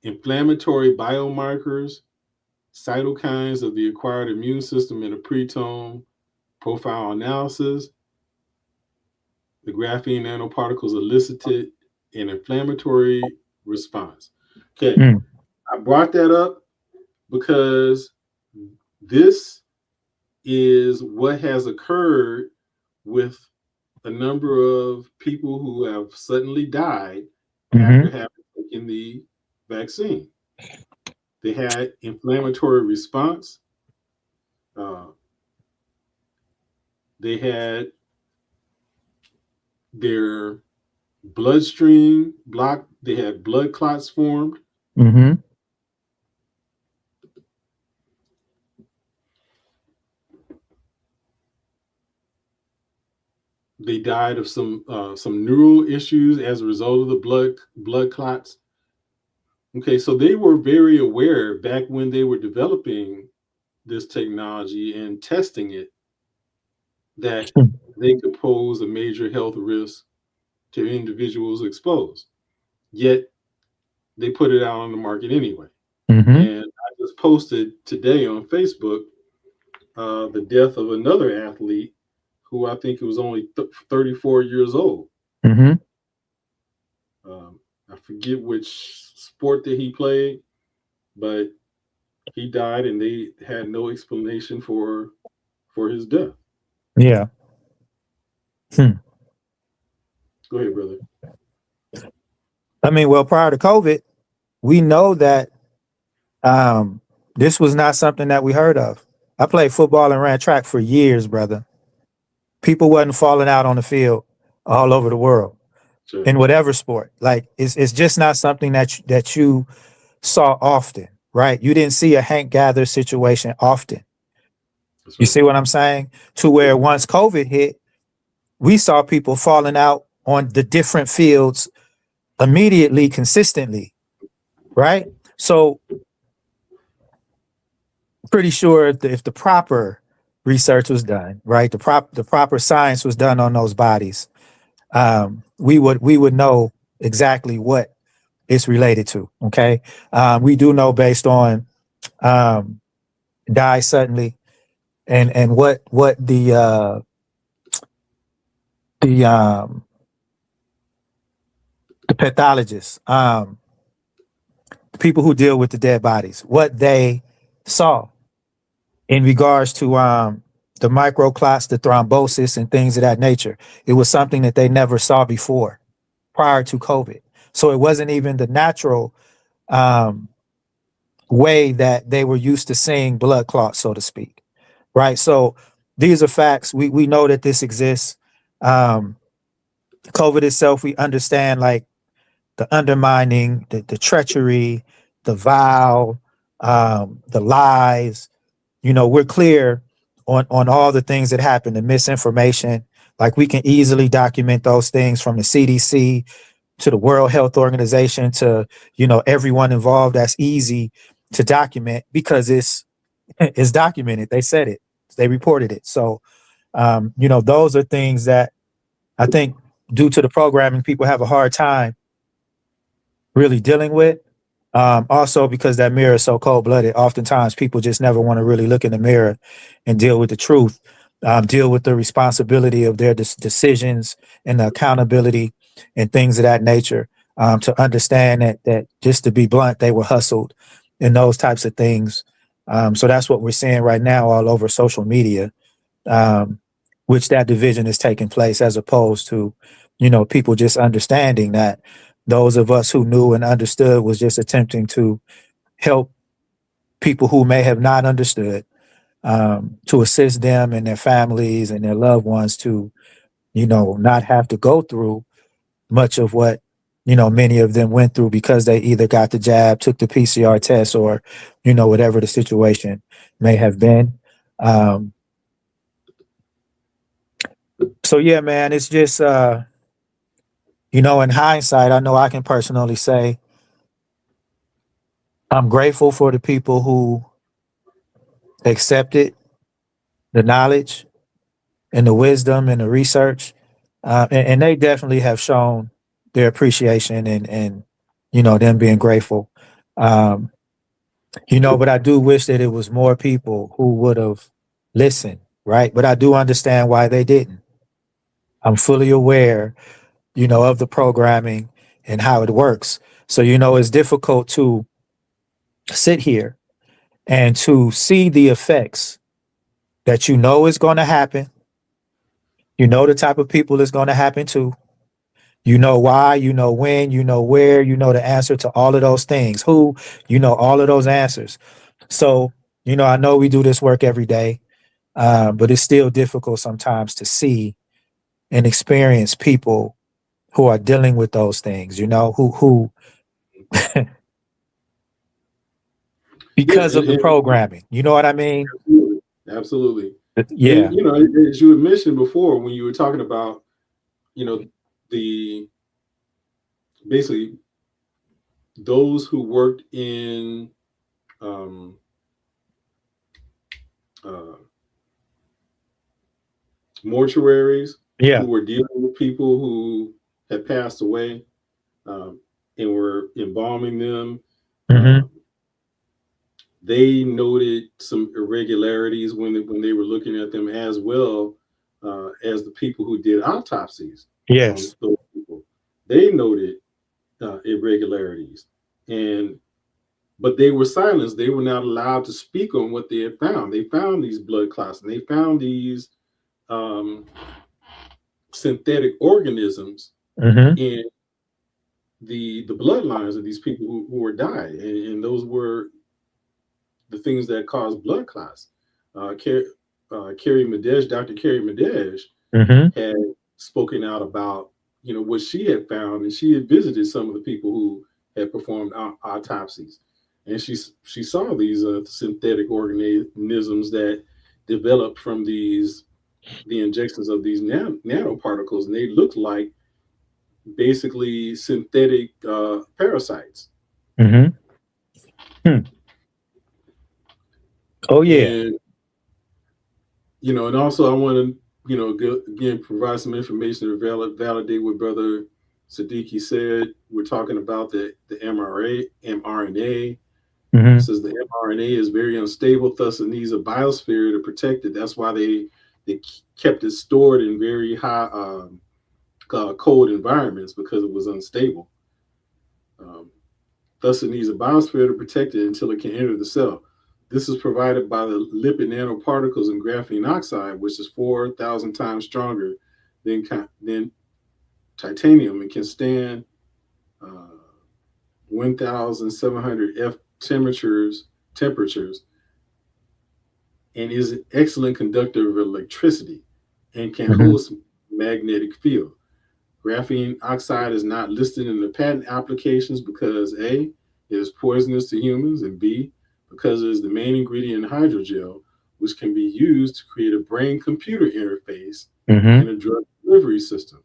inflammatory biomarkers, cytokines of the acquired immune system in a pretome profile analysis. The graphene nanoparticles elicited an inflammatory response. Okay, I brought that up because this is what has occurred with a number of people who have suddenly died after having taken the vaccine. They had inflammatory response. They had their bloodstream blocked. They had blood clots formed. They died of some neural issues as a result of the blood clots. Okay, so they were very aware back when they were developing this technology and testing it that they could pose a major health risk to individuals exposed. Yet they put it out on the market anyway. And I just posted today on Facebook the death of another athlete who I think was only 34 years old. I forget which sport that he played, but he died and they had no explanation for his death. Yeah. Go ahead, brother. I mean, well, prior to COVID, we know that this was not something that we heard of. I played football and ran track for years, brother. People wasn't falling out on the field all over the world in whatever sport. Like it's just not something that you saw often, right? You didn't see a Hank Gather situation often. You see what I'm saying? To where once COVID hit, we saw people falling out on the different fields immediately, consistently, right? So pretty sure if the proper research was done, right, the proper science was done on those bodies, we would know exactly what it's related to. Okay, we do know based on die suddenly and what the pathologists, the people who deal with the dead bodies, what they saw in regards to the microclots, the thrombosis, and things of that nature. It was something that they never saw before prior to COVID. So it wasn't even the natural way that they were used to seeing blood clots, so to speak, right? So these are facts. We know that this exists. COVID itself, we understand like the undermining, the treachery, the vow, the lies. You know, we're clear on all the things that happen, the misinformation. Like we can easily document those things from the CDC to the World Health Organization to, you know, everyone involved. That's easy to document because it's documented. They said it. They reported it. So, you know, those are things that I think due to the programming, people have a hard time really dealing with. Also, because that mirror is so cold blooded, oftentimes people just never want to really look in the mirror and deal with the truth, deal with the responsibility of their decisions and the accountability and things of that nature. To understand that just to be blunt, they were hustled and those types of things. So that's what we're seeing right now all over social media, which that division is taking place as opposed to, you know, people just understanding that those of us who knew and understood was just attempting to help people who may have not understood, to assist them and their families and their loved ones to, you know, not have to go through much of what, you know, many of them went through because they either got the jab, took the PCR test, or, you know, whatever the situation may have been. So yeah, man, it's just, you know, in hindsight, I know I can personally say I'm grateful for the people who accepted the knowledge and the wisdom and the research, and they definitely have shown their appreciation and you know them being grateful. Um, you know, but I do wish that it was more people who would have listened, right? But I do understand why they didn't. I'm fully aware, you know, of the programming and how it works. So you know, it's difficult to sit here and to see the effects that you know is going to happen. You know the type of people it's going to happen to. You know why, you know when, you know where, you know the answer to all of those things. Who, you know all of those answers. So, you know, I know we do this work every day, but it's still difficult sometimes to see and experience people who are dealing with those things, you know, who Yeah, because of the programming, you know what I mean? absolutely. Absolutely. Yeah. And you know, as you had mentioned before, when you were talking about, you know, the basically those who worked in um, uh, mortuaries, Yeah. who were dealing with people who had passed away, um, and were embalming them. Mm-hmm. Um, they noted some irregularities when they were looking at them, as well as the people who did autopsies on Yes. those people. They noted irregularities, and but they were silenced. They were not allowed to speak on what they had found. They found these blood clots, and they found these um, synthetic organisms Mm-hmm. in the bloodlines of these people who were died, and those were the things that cause blood clots. Carrie Madej, Dr. Carrie Madej, Mm-hmm. had spoken out about, you know, what she had found, and she had visited some of the people who had performed autopsies, and she saw these synthetic organisms that developed from the injections of these nanoparticles, and they looked like basically synthetic parasites. Mm-hmm. Hmm. Oh yeah. And you know, and also I want to, you know, again provide some information to validate what Brother Sadiki said. We're talking about the mRNA. It Mm-hmm. says the mRNA is very unstable, thus it needs a biosphere to protect it. That's why they kept it stored in very high cold environments, because it was unstable. Um, Thus, it needs a biosphere to protect it until it can enter the cell. This is provided by the lipid nanoparticles in graphene oxide, which is 4,000 times stronger than titanium. It can stand uh, 1,700 F temperatures, and is an excellent conductor of electricity and can Mm-hmm. host magnetic field. Graphene oxide is not listed in the patent applications because A, it is poisonous to humans, and B, because it is the main ingredient in hydrogel, which can be used to create a brain computer interface Mm-hmm. in a drug delivery system.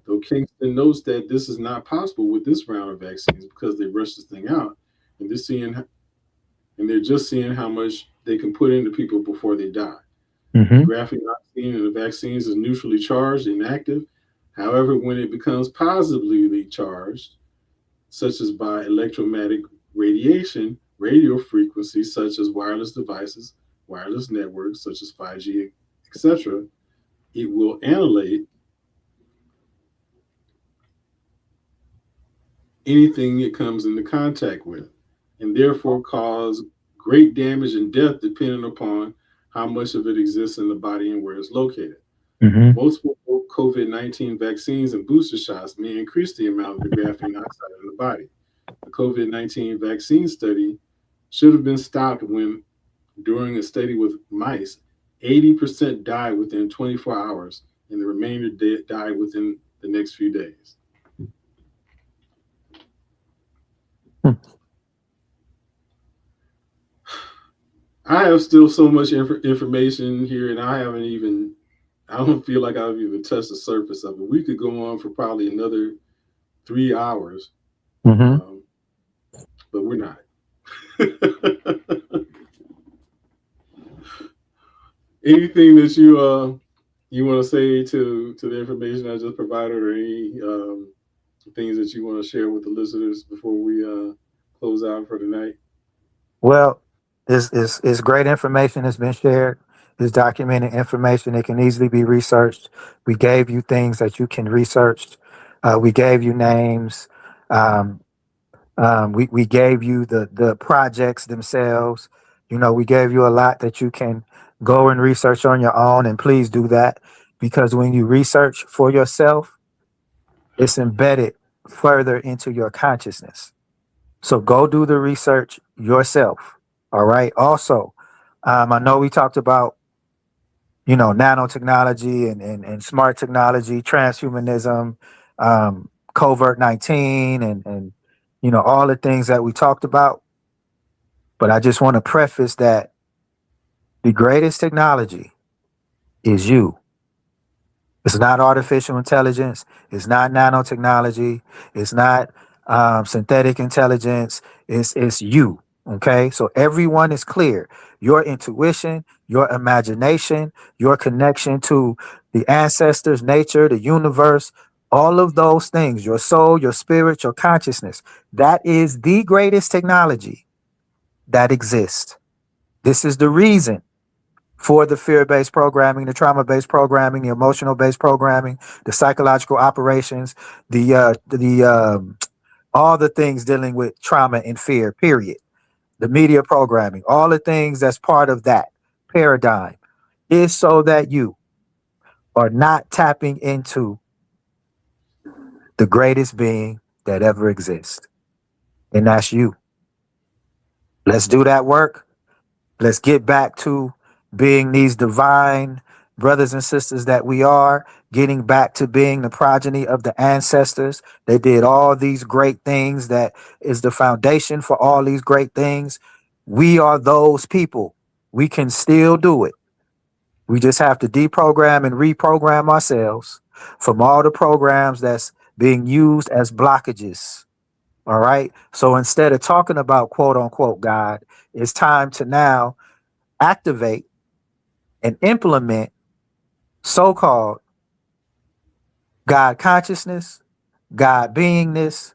Though Kingston notes that this is not possible with this round of vaccines because they rushed this thing out and they're just seeing how much they can put into people before they die. The Mm-hmm. graphene oxide in the vaccines is neutrally charged and active. However, when it becomes positively charged, such as by electromagnetic radiation, radio frequencies such as wireless devices, wireless networks such as 5G, etc., it will annihilate anything it comes into contact with, and therefore cause great damage and death depending upon how much of it exists in the body and where it's located. Mm-hmm. Multiple COVID-19 vaccines and booster shots may increase the amount of the graphene oxide in the body. The COVID-19 vaccine study should have been stopped when, during a study with mice, 80% died within 24 hours, and the remainder died within the next few days. I have still so much information here, and I don't feel like I've even touched the surface of it. We could go on for probably another 3 hours, Mm-hmm. but we're not. Anything that you want to say to the information I just provided, or any things that you want to share with the listeners before we close out for tonight? Well, it's great information that's been shared. It's documented information. It can easily be researched. We gave you things that you can research. We gave you names. Um, we gave you the projects themselves. We gave you a lot that you can go and research on your own. And please do that, because when you research for yourself, it's embedded further into your consciousness. So go do the research yourself. All right. Also, I know we talked about, nanotechnology and smart technology, transhumanism, covert 19, and all the things that we talked about. But I just want to preface that the greatest technology is you. It's not artificial intelligence. It's not nanotechnology. It's not synthetic intelligence. It's you. Okay. So everyone is clear. Your intuition, your imagination, your connection to the ancestors, nature, the universe, all of those things, your soul, your spirit, your consciousness, that is the greatest technology that exists. This is the reason for the fear-based programming, the trauma-based programming, the emotional-based programming, the psychological operations, the all the things dealing with trauma and fear. Period. The media programming, all the things that's part of that paradigm, is so that you are not tapping into the greatest being that ever exists, and that's you. Let's do that work. Let's get back to being these divine brothers and sisters that we are, getting back to being the progeny of the ancestors. They did all these great things that is the foundation for all these great things. We are those people. We can still do it. We just have to deprogram and reprogram ourselves from all the programs that's being used as blockages. All right. So instead of talking about quote unquote God, it's time to now activate and implement so-called God consciousness, God beingness,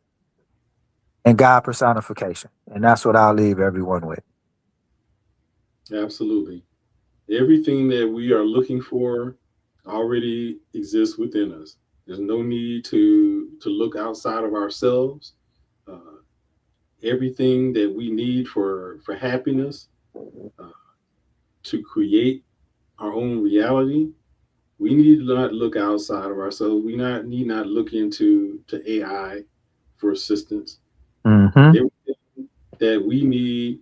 and God personification. And that's what I'll leave everyone with. Absolutely. Everything that we are looking for already exists within us. There's no need to look outside of ourselves. Uh, Everything that we need for happiness, uh, to create our own reality, we need to not look outside of ourselves. Need not look to AI for assistance. Mm-hmm. Everything that we need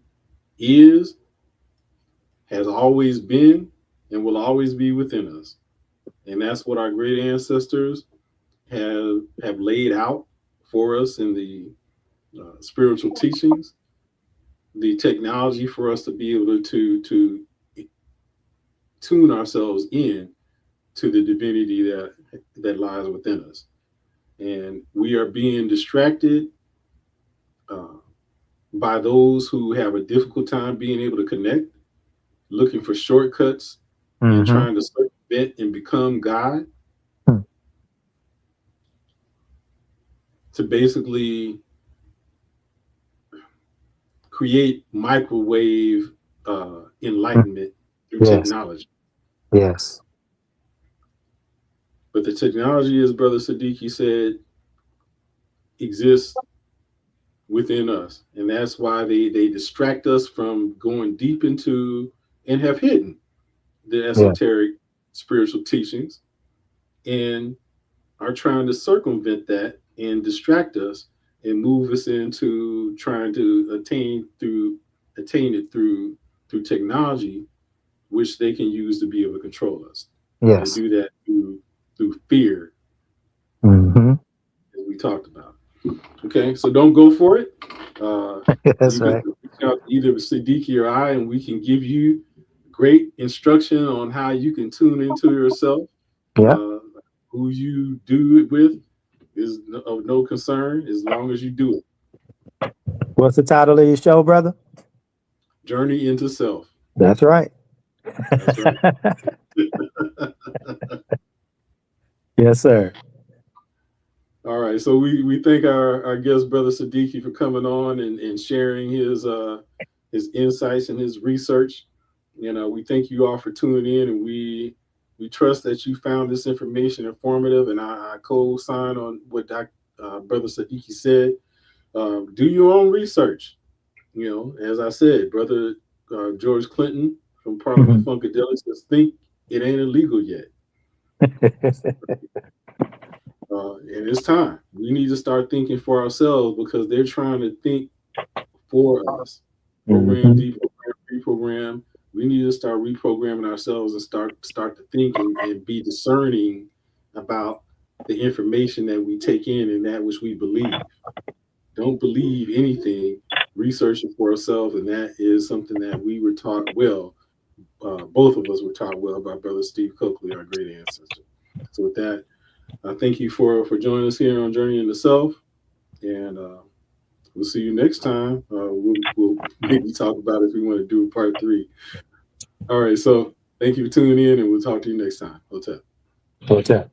is, has always been, and will always be within us. And that's what our great ancestors have laid out for us in the spiritual teachings, the technology for us to be able to tune ourselves in to the divinity that lies within us. And we are being distracted uh, by those who have a difficult time being able to connect, looking for shortcuts and trying to circumvent and become God, to basically create microwave enlightenment through Yes. technology. Yes. But the technology, as Brother Sadiki said, exists within us. And that's why they distract us from going deep into and have hidden the esoteric spiritual teachings and are trying to circumvent that and distract us and move us into trying to attain it through technology, which they can use to be able to control us. They Yes. do that through fear, Mm-hmm. as we talked about. Okay, so don't go for it. That's You can right. reach out to either Siddiqui or I, and we can give you great instruction on how you can tune into yourself. Yeah. Who you do it with is of no concern as long as you do it. What's the title of your show, brother? Journey into self. That's right. That's right. Yes, sir. All right. So we thank our guest, Brother Sadiki, for coming on and sharing his insights and his research. We thank you all for tuning in, and we trust that you found this information informative. And I co-sign on what Brother Sadiki said. Do your own research. As I said, Brother George Clinton from Parliament Funkadelic says, think it ain't illegal yet. And it's time. We need to start thinking for ourselves because they're trying to think for us. Program, deprogram, reprogram. We need to start reprogramming ourselves and start to think and be discerning about the information that we take in and that which we believe. Don't believe anything. Research it for ourselves, and that is something that we were taught well. Both of us were taught well by Brother Steve Coakley, our great ancestor. So with that, thank you for joining us here on Journey into Self, and we'll see you next time. We'll maybe talk about if we want to do part 3. All right, so thank you for tuning in, and we'll talk to you next time. Hotel.